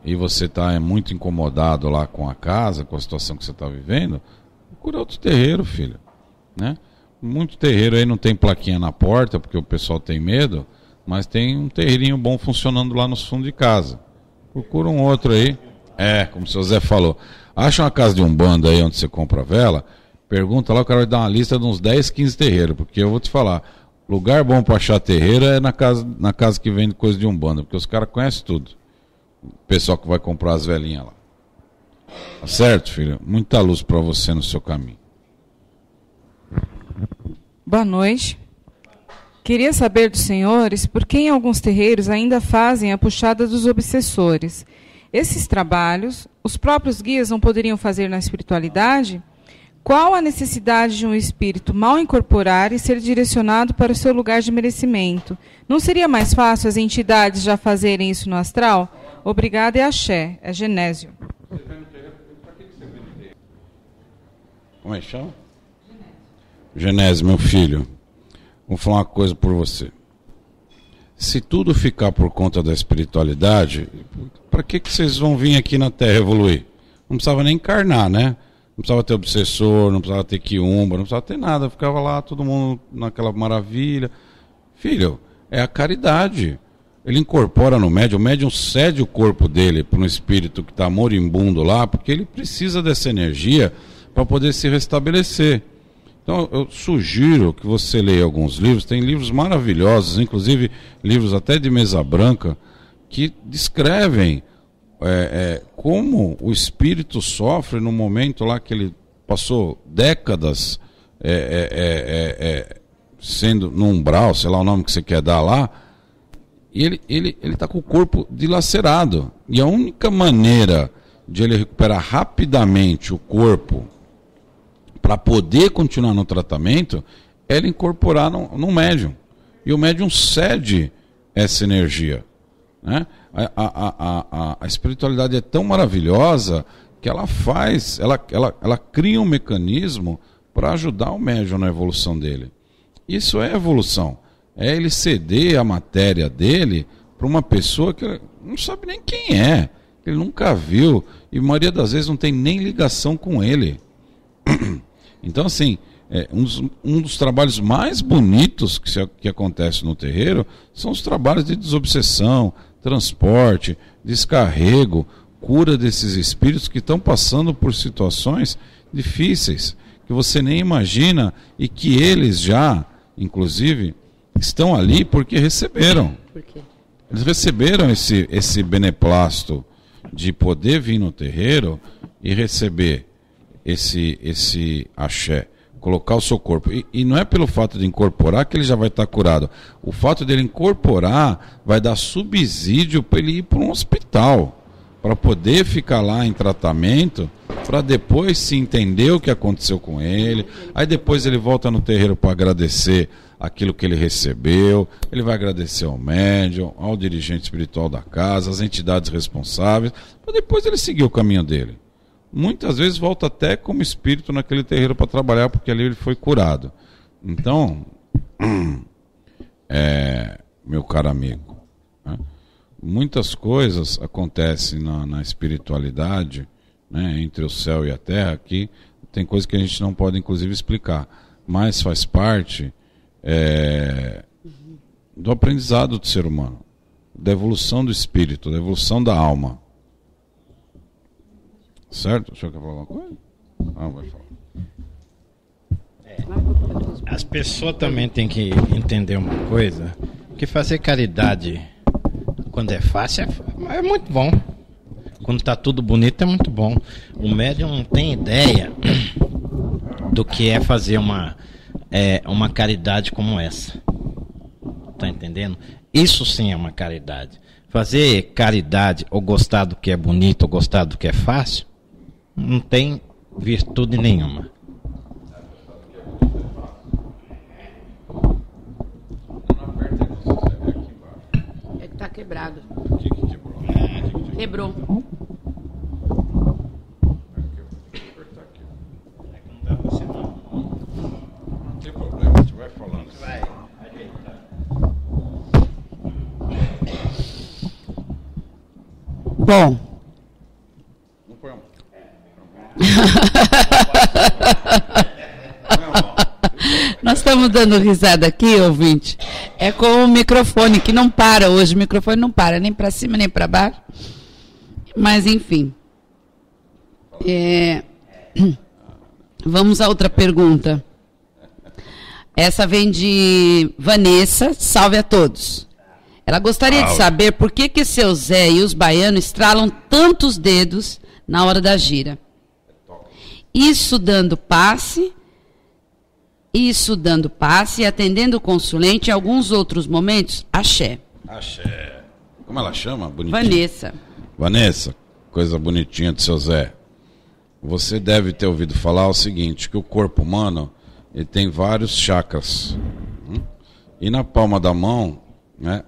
e você está muito incomodado lá com a casa, com a situação que você está vivendo, procura outro terreiro, filho, né? Muito terreiro aí não tem plaquinha na porta, porque o pessoal tem medo, mas tem um terreirinho bom funcionando lá nos fundos de casa. Procura um outro aí. Como o seu Zé falou. Acha uma casa de umbanda aí onde você compra vela, pergunta lá, o cara vai dar uma lista de uns 10, 15 terreiros, porque eu vou te falar, lugar bom para achar terreiro é na casa que vende coisa de umbanda, porque os caras conhecem tudo. O pessoal que vai comprar as velinhas lá. Tá certo, filho? Muita luz para você no seu caminho. Boa noite. Queria saber dos senhores por que em alguns terreiros ainda fazem a puxada dos obsessores. Esses trabalhos, os próprios guias não poderiam fazer na espiritualidade? Qual a necessidade de um espírito mal incorporar e ser direcionado para o seu lugar de merecimento? Não seria mais fácil as entidades já fazerem isso no astral? Obrigada e axé. É Genésio. Como é que chama? Genésio, meu filho, vou falar uma coisa por você. Se tudo ficar por conta da espiritualidade, para que vocês vão vir aqui na Terra evoluir? Não precisava nem encarnar, né? Não precisava ter obsessor, não precisava ter quiumba, não precisava ter nada. Ficava lá todo mundo naquela maravilha. Filho, é a caridade. Ele incorpora no médium, o médium cede o corpo dele para um espírito que está moribundo lá, porque ele precisa dessa energia para poder se restabelecer. Então eu sugiro que você leia alguns livros, tem livros maravilhosos, inclusive livros até de mesa branca, que descrevem como o espírito sofre no momento lá que ele passou décadas sendo no umbral, sei lá o nome que você quer dar lá, e ele está com o corpo dilacerado. E a única maneira de ele recuperar rapidamente o corpo para poder continuar no tratamento é ele incorporar no médium. E o médium cede essa energia, né? A espiritualidade é tão maravilhosa que ela cria um mecanismo para ajudar o médium na evolução dele. Isso é evolução. É ele ceder a matéria dele para uma pessoa que não sabe nem quem é, que ele nunca viu, e a maioria das vezes não tem nem ligação com ele. Então, assim, um dos trabalhos mais bonitos que acontece no terreiro são os trabalhos de desobsessão, transporte, descarrego, cura desses espíritos que estão passando por situações difíceis, que você nem imagina, e que eles já, inclusive, estão ali porque receberam. Por quê? Eles receberam esse beneplácito de poder vir no terreiro e receber esse axé, colocar o seu corpo. E não é pelo fato de incorporar que ele já vai estar curado. O fato dele incorporar vai dar subsídio para ele ir para um hospital, para poder ficar lá em tratamento, para depois se entender o que aconteceu com ele. Aí depois ele volta no terreiro para agradecer aquilo que ele recebeu, ele vai agradecer ao médium, ao dirigente espiritual da casa, às entidades responsáveis, para depois ele seguir o caminho dele. Muitas vezes volta até como espírito naquele terreiro para trabalhar, porque ali ele foi curado. Então, meu caro amigo, né, muitas coisas acontecem na espiritualidade, né, entre o céu e a terra, que tem coisas que a gente não pode inclusive explicar, mas faz parte do aprendizado do ser humano, da evolução do espírito, da evolução da alma. Certo? O senhor quer falar alguma coisa? Vai falar. As pessoas também têm que entender uma coisa, que fazer caridade Quando é fácil, é muito bom. Quando tá tudo bonito, é muito bom. O médium não tem ideia do que é fazer uma caridade como essa. Tá entendendo? Isso sim é uma caridade. Fazer caridade ou gostar do que é bonito ou gostar do que é fácil, não tem virtude nenhuma. É que tá quebrado. O que quebrou? Quebrou. Não tem problema, a gente vai falando. Bom. Não põe a mão. Nós estamos dando risada aqui, ouvinte. É com o microfone, que não para hoje. O microfone não para, nem para cima, nem para baixo. Mas, enfim. Vamos a outra pergunta. Essa vem de Vanessa. Salve a todos. Ela gostaria de saber por que seu Zé e os baianos estralam tantos dedos na hora da gira. Isso dando passe e atendendo o consulente em alguns outros momentos. Axé. Axé. Como ela chama? Bonitinha. Vanessa. Vanessa, coisa bonitinha do seu Zé. Você deve ter ouvido falar o seguinte, que o corpo humano ele tem vários chakras. E na palma da mão, né,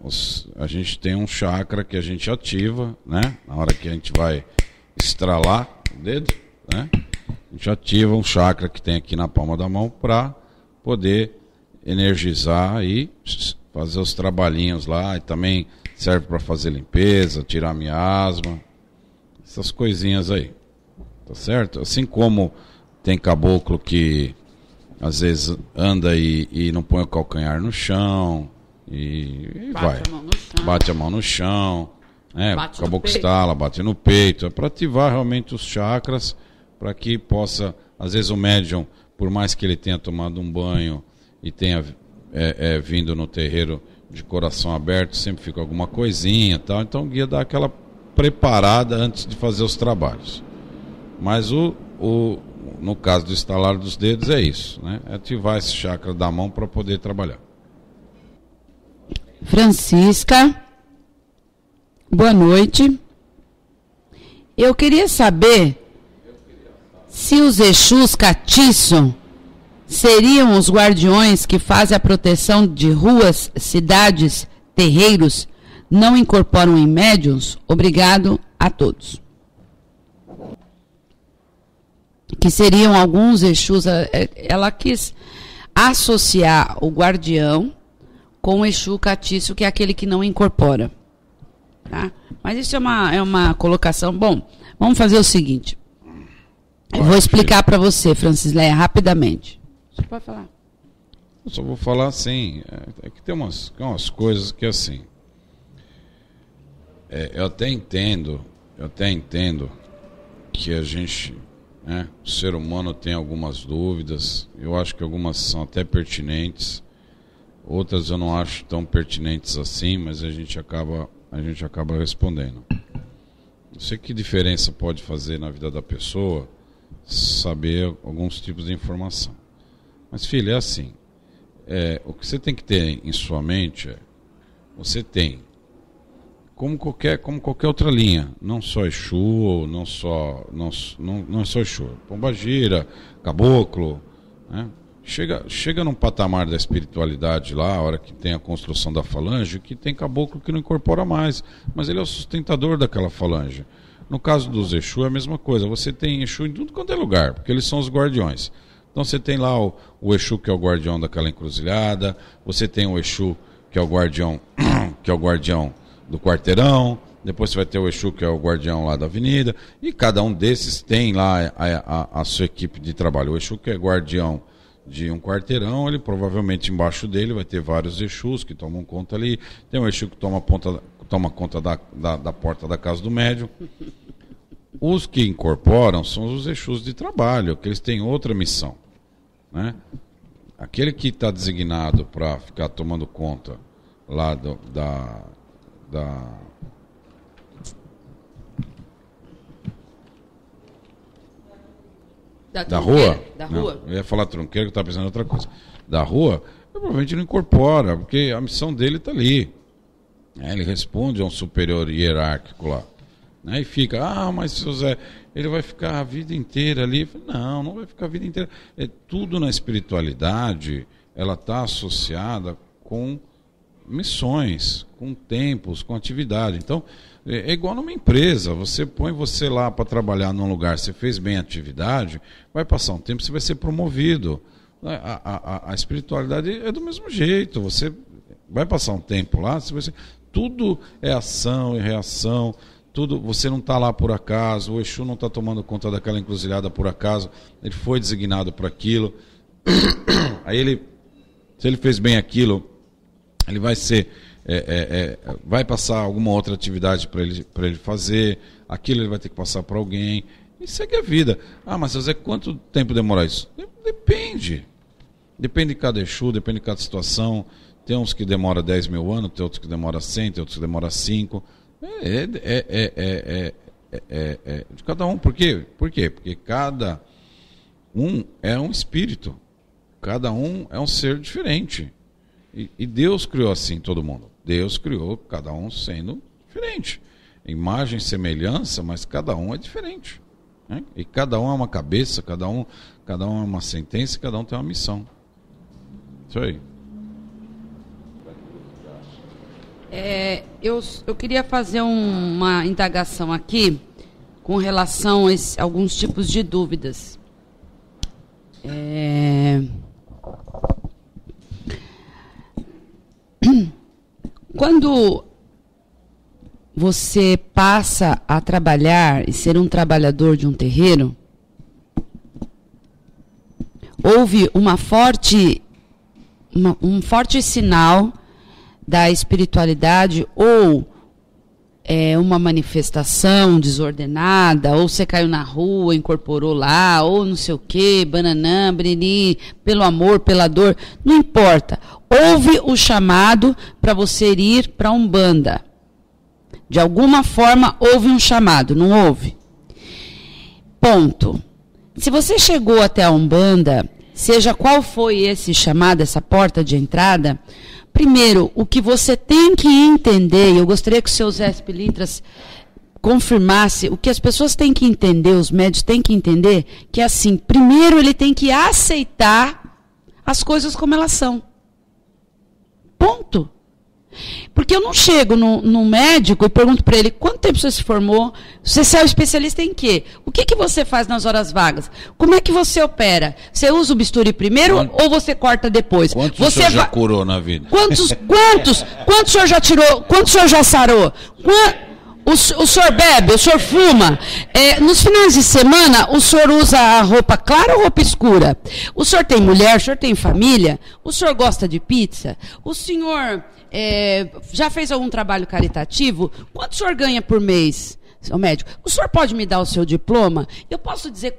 a gente tem um chakra que a gente ativa, né, na hora que a gente vai estralar o dedo, né, a gente ativa um chakra que tem aqui na palma da mão para poder energizar e fazer os trabalhinhos lá. E também serve para fazer limpeza, tirar miasma, essas coisinhas aí. Tá certo? Assim como tem caboclo que às vezes anda e não põe o calcanhar no chão e vai. Bate a mão no chão. O caboclo estala, bate no peito. É para ativar realmente os chakras, para que possa, às vezes o médium, por mais que ele tenha tomado um banho e tenha vindo no terreiro de coração aberto, sempre fica alguma coisinha e tal. Então o guia dá aquela preparada antes de fazer os trabalhos. Mas no caso do estalar dos dedos é isso, né? É ativar esse chakra da mão para poder trabalhar. Francisca, boa noite. Eu queria saber se os Exus catiço seriam os guardiões que fazem a proteção de ruas, cidades, terreiros, não incorporam em médiuns? Obrigado a todos. Que seriam alguns Exus. Ela quis associar o guardião com o Exu catiço, que é aquele que não incorpora. Tá? Mas isso é uma colocação. Bom, vamos fazer o seguinte. Eu vou explicar para você, Francileia, rapidamente. Você pode falar. Eu só vou falar assim. É que tem umas coisas que assim. Eu até entendo que a gente, né, o ser humano tem algumas dúvidas. Eu acho que algumas são até pertinentes. Outras eu não acho tão pertinentes assim, mas a gente acaba respondendo. Não sei que diferença pode fazer na vida da pessoa saber alguns tipos de informação. Mas, filho, é assim. O que você tem que ter em sua mente você tem, como qualquer outra linha, não só Exu, não é só Exu, Pombagira, Caboclo, né? Chega num patamar da espiritualidade lá, a hora que tem a construção da falange, que tem caboclo que não incorpora mais, mas ele é o sustentador daquela falange. No caso dos Exu é a mesma coisa, você tem Exu em tudo quanto é lugar, porque eles são os guardiões. Então você tem lá o Exu que é o guardião daquela encruzilhada, você tem o Exu que é o guardião do quarteirão, depois você vai ter o Exu que é o guardião lá da avenida, e cada um desses tem lá a sua equipe de trabalho. O Exu que é guardião de um quarteirão, ele provavelmente embaixo dele vai ter vários Exus que tomam conta ali. Tem um Exu que toma conta da porta da casa do médium. Os que incorporam são os Exus de trabalho, que eles têm outra missão, né? Aquele que está designado para ficar tomando conta lá Da rua? Da Não, rua. eu ia falar tronqueiro, que eu estava pensando em outra coisa. Da rua, provavelmente não incorpora, porque a missão dele está ali. Ele responde a um superior hierárquico lá. E fica, mas seu Zé, ele vai ficar a vida inteira ali. Não vai ficar a vida inteira. Tudo na espiritualidade, ela está associada com missões, com tempos, com atividade. Então, é igual numa empresa, você põe você lá para trabalhar num lugar, você fez bem a atividade, vai passar um tempo, você vai ser promovido. A espiritualidade é do mesmo jeito, você vai passar um tempo lá, você vai ser, tudo é ação e reação, tudo, você não está lá por acaso, o Exu não está tomando conta daquela encruzilhada por acaso, ele foi designado para aquilo. Aí se ele fez bem aquilo, ele vai ser... vai passar alguma outra atividade para ele fazer, aquilo ele vai ter que passar para alguém, e segue a vida. Mas Zé, quanto tempo demora isso? Depende de cada Exu, depende de cada situação. Tem uns que demora 10 mil anos, tem outros que demora 100, tem outros que demora 5. De cada um. Por quê? Porque cada um é um espírito, cada um é um ser diferente. E Deus criou assim todo mundo. Deus criou cada um sendo diferente. Imagem e semelhança, mas cada um é diferente. E cada um é uma cabeça, cada um é uma sentença, cada um tem uma missão. Isso aí. Eu queria fazer uma indagação aqui com relação a alguns tipos de dúvidas. Quando você passa a trabalhar e ser um trabalhador de um terreiro, houve um forte sinal da espiritualidade, ou uma manifestação desordenada, ou você caiu na rua, incorporou lá, ou não sei o quê, bananã, briri, pelo amor, pela dor, não importa. Houve o chamado para você ir para a Umbanda. De alguma forma houve um chamado, não houve? Ponto. Se você chegou até a Umbanda, seja qual foi esse chamado, essa porta de entrada, primeiro, o que você tem que entender, e eu gostaria que o seu Zé Pilintras confirmasse, o que as pessoas têm que entender, os médios têm que entender, que é assim, primeiro ele tem que aceitar as coisas como elas são. Ponto. Porque eu não chego no médico e pergunto para ele, quanto tempo você se formou? Você é um especialista em quê? O que você faz nas horas vagas? Como é que você opera? Você usa o bisturi primeiro ou você corta depois? Quantos o senhor já curou na vida? Quantos o senhor já tirou? Quantos o senhor já sarou? O senhor bebe? O senhor fuma? Nos finais de semana, o senhor usa a roupa clara ou roupa escura? O senhor tem mulher? O senhor tem família? O senhor gosta de pizza? O senhor já fez algum trabalho caritativo? Quanto o senhor ganha por mês, seu médico? O senhor pode me dar o seu diploma? Eu posso dizer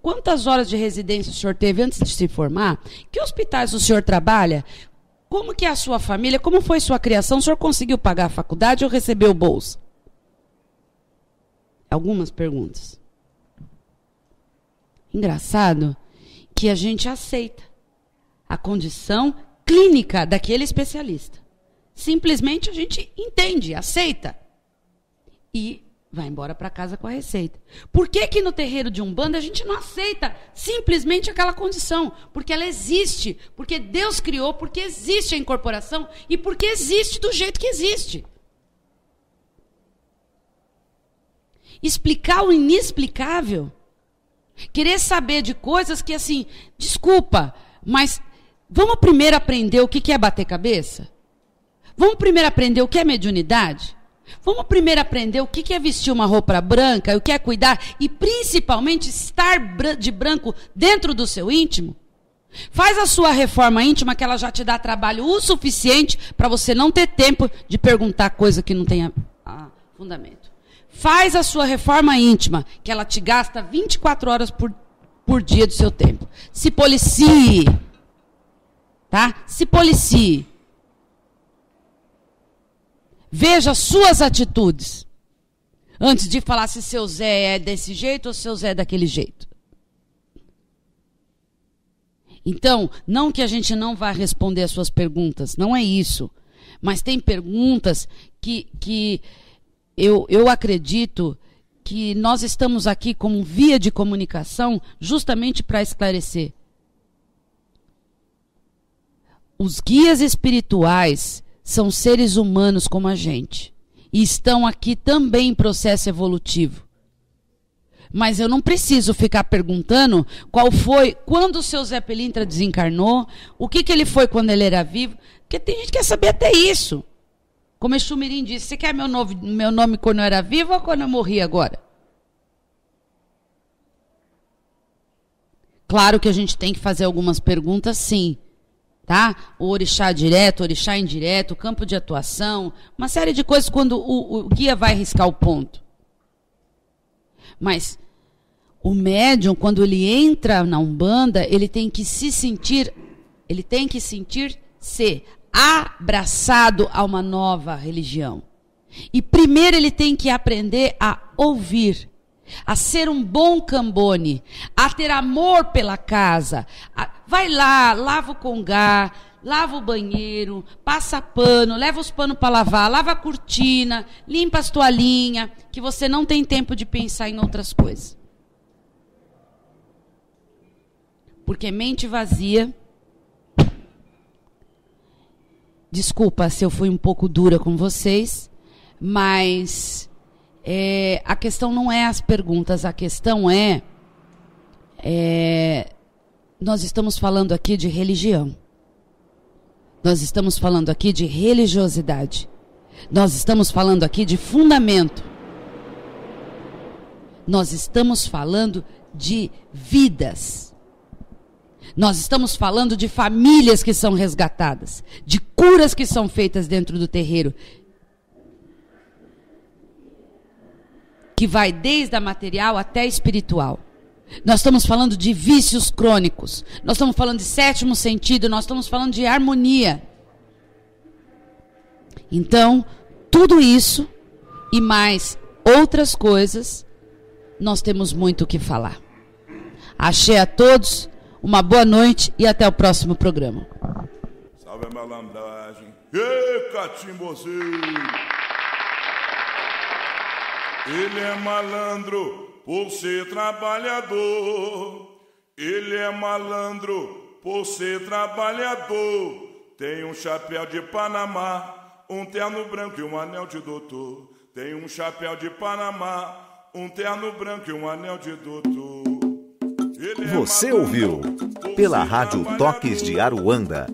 quantas horas de residência o senhor teve antes de se formar? Que hospitais o senhor trabalha? Como que é a sua família? Como foi sua criação? O senhor conseguiu pagar a faculdade ou recebeu bolsa? Algumas perguntas. Engraçado que a gente aceita a condição clínica daquele especialista. Simplesmente a gente entende, aceita. E vai embora para casa com a receita. Por que no terreiro de Umbanda a gente não aceita simplesmente aquela condição? Porque ela existe, porque Deus criou, porque existe a incorporação e porque existe do jeito que existe. Explicar o inexplicável, querer saber de coisas que, assim, desculpa, mas vamos primeiro aprender o que é bater cabeça? Vamos primeiro aprender o que é mediunidade? Vamos primeiro aprender o que é vestir uma roupa branca, o que é cuidar e, principalmente, estar de branco dentro do seu íntimo? Faz a sua reforma íntima, que ela já te dá trabalho o suficiente para você não ter tempo de perguntar coisa que não tenha fundamento. Faz a sua reforma íntima, que ela te gasta 24 horas por dia do seu tempo. Se policie. Tá? Se policie. Veja as suas atitudes. Antes de falar se seu Zé é desse jeito ou seu Zé é daquele jeito. Então, não que a gente não vá responder as suas perguntas, não é isso. Mas tem perguntas que eu acredito que nós estamos aqui como via de comunicação justamente para esclarecer. Os guias espirituais são seres humanos como a gente. E estão aqui também em processo evolutivo. Mas eu não preciso ficar perguntando qual foi, quando o seu Zé Pilintra desencarnou, o que ele foi quando ele era vivo, porque tem gente que quer saber até isso. Como Exu Mirim disse, você quer meu nome quando eu era vivo ou quando eu morri agora? Claro que a gente tem que fazer algumas perguntas, sim. Tá? O orixá direto, o orixá indireto, o campo de atuação, uma série de coisas quando o guia vai riscar o ponto. Mas o médium, quando ele entra na Umbanda, ele tem que sentir-se abraçado a uma nova religião. E primeiro ele tem que aprender a ouvir, a ser um bom cambone, a ter amor pela casa. Vai lá, lava o congá, lava o banheiro, passa pano, leva os panos para lavar, lava a cortina, limpa as toalhinhas, que você não tem tempo de pensar em outras coisas. Porque mente vazia... Desculpa se eu fui um pouco dura com vocês, mas a questão não é as perguntas, a questão nós estamos falando aqui de religião. Nós estamos falando aqui de religiosidade. Nós estamos falando aqui de fundamento. Nós estamos falando de vidas. Nós estamos falando de famílias que são resgatadas, de curas que são feitas dentro do terreiro, que vai desde a material até a espiritual. Nós estamos falando de vícios crônicos, nós estamos falando de sétimo sentido, nós estamos falando de harmonia. Então, tudo isso e mais outras coisas, nós temos muito o que falar. Axé a todos. Uma boa noite e até o próximo programa. Salve a malandragem. Ê, catimbozeiro. Ele é malandro por ser trabalhador. Ele é malandro por ser trabalhador. Tem um chapéu de Panamá, um terno branco e um anel de doutor. Tem um chapéu de Panamá, um terno branco e um anel de doutor. Você ouviu, pela Rádio Toques de Aruanda,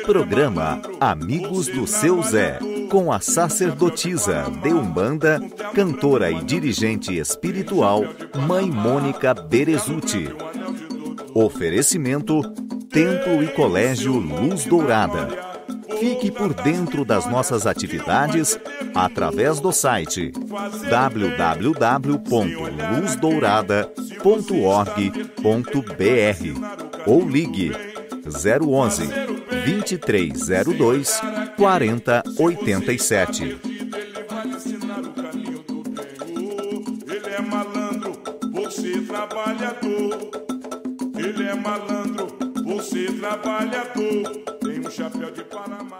programa Amigos do Seu Zé, com a sacerdotisa de Umbanda, cantora e dirigente espiritual, Mãe Mônica Berezutti. Oferecimento, Templo e Colégio Luz Dourada. Fique por dentro das nossas atividades através do site www.luzdourada.org.br ou ligue 011 2302 4087. Ele é malandro por ser trabalhador. Ele é malandro por ser trabalhador. Tem um chapéu de Panamá.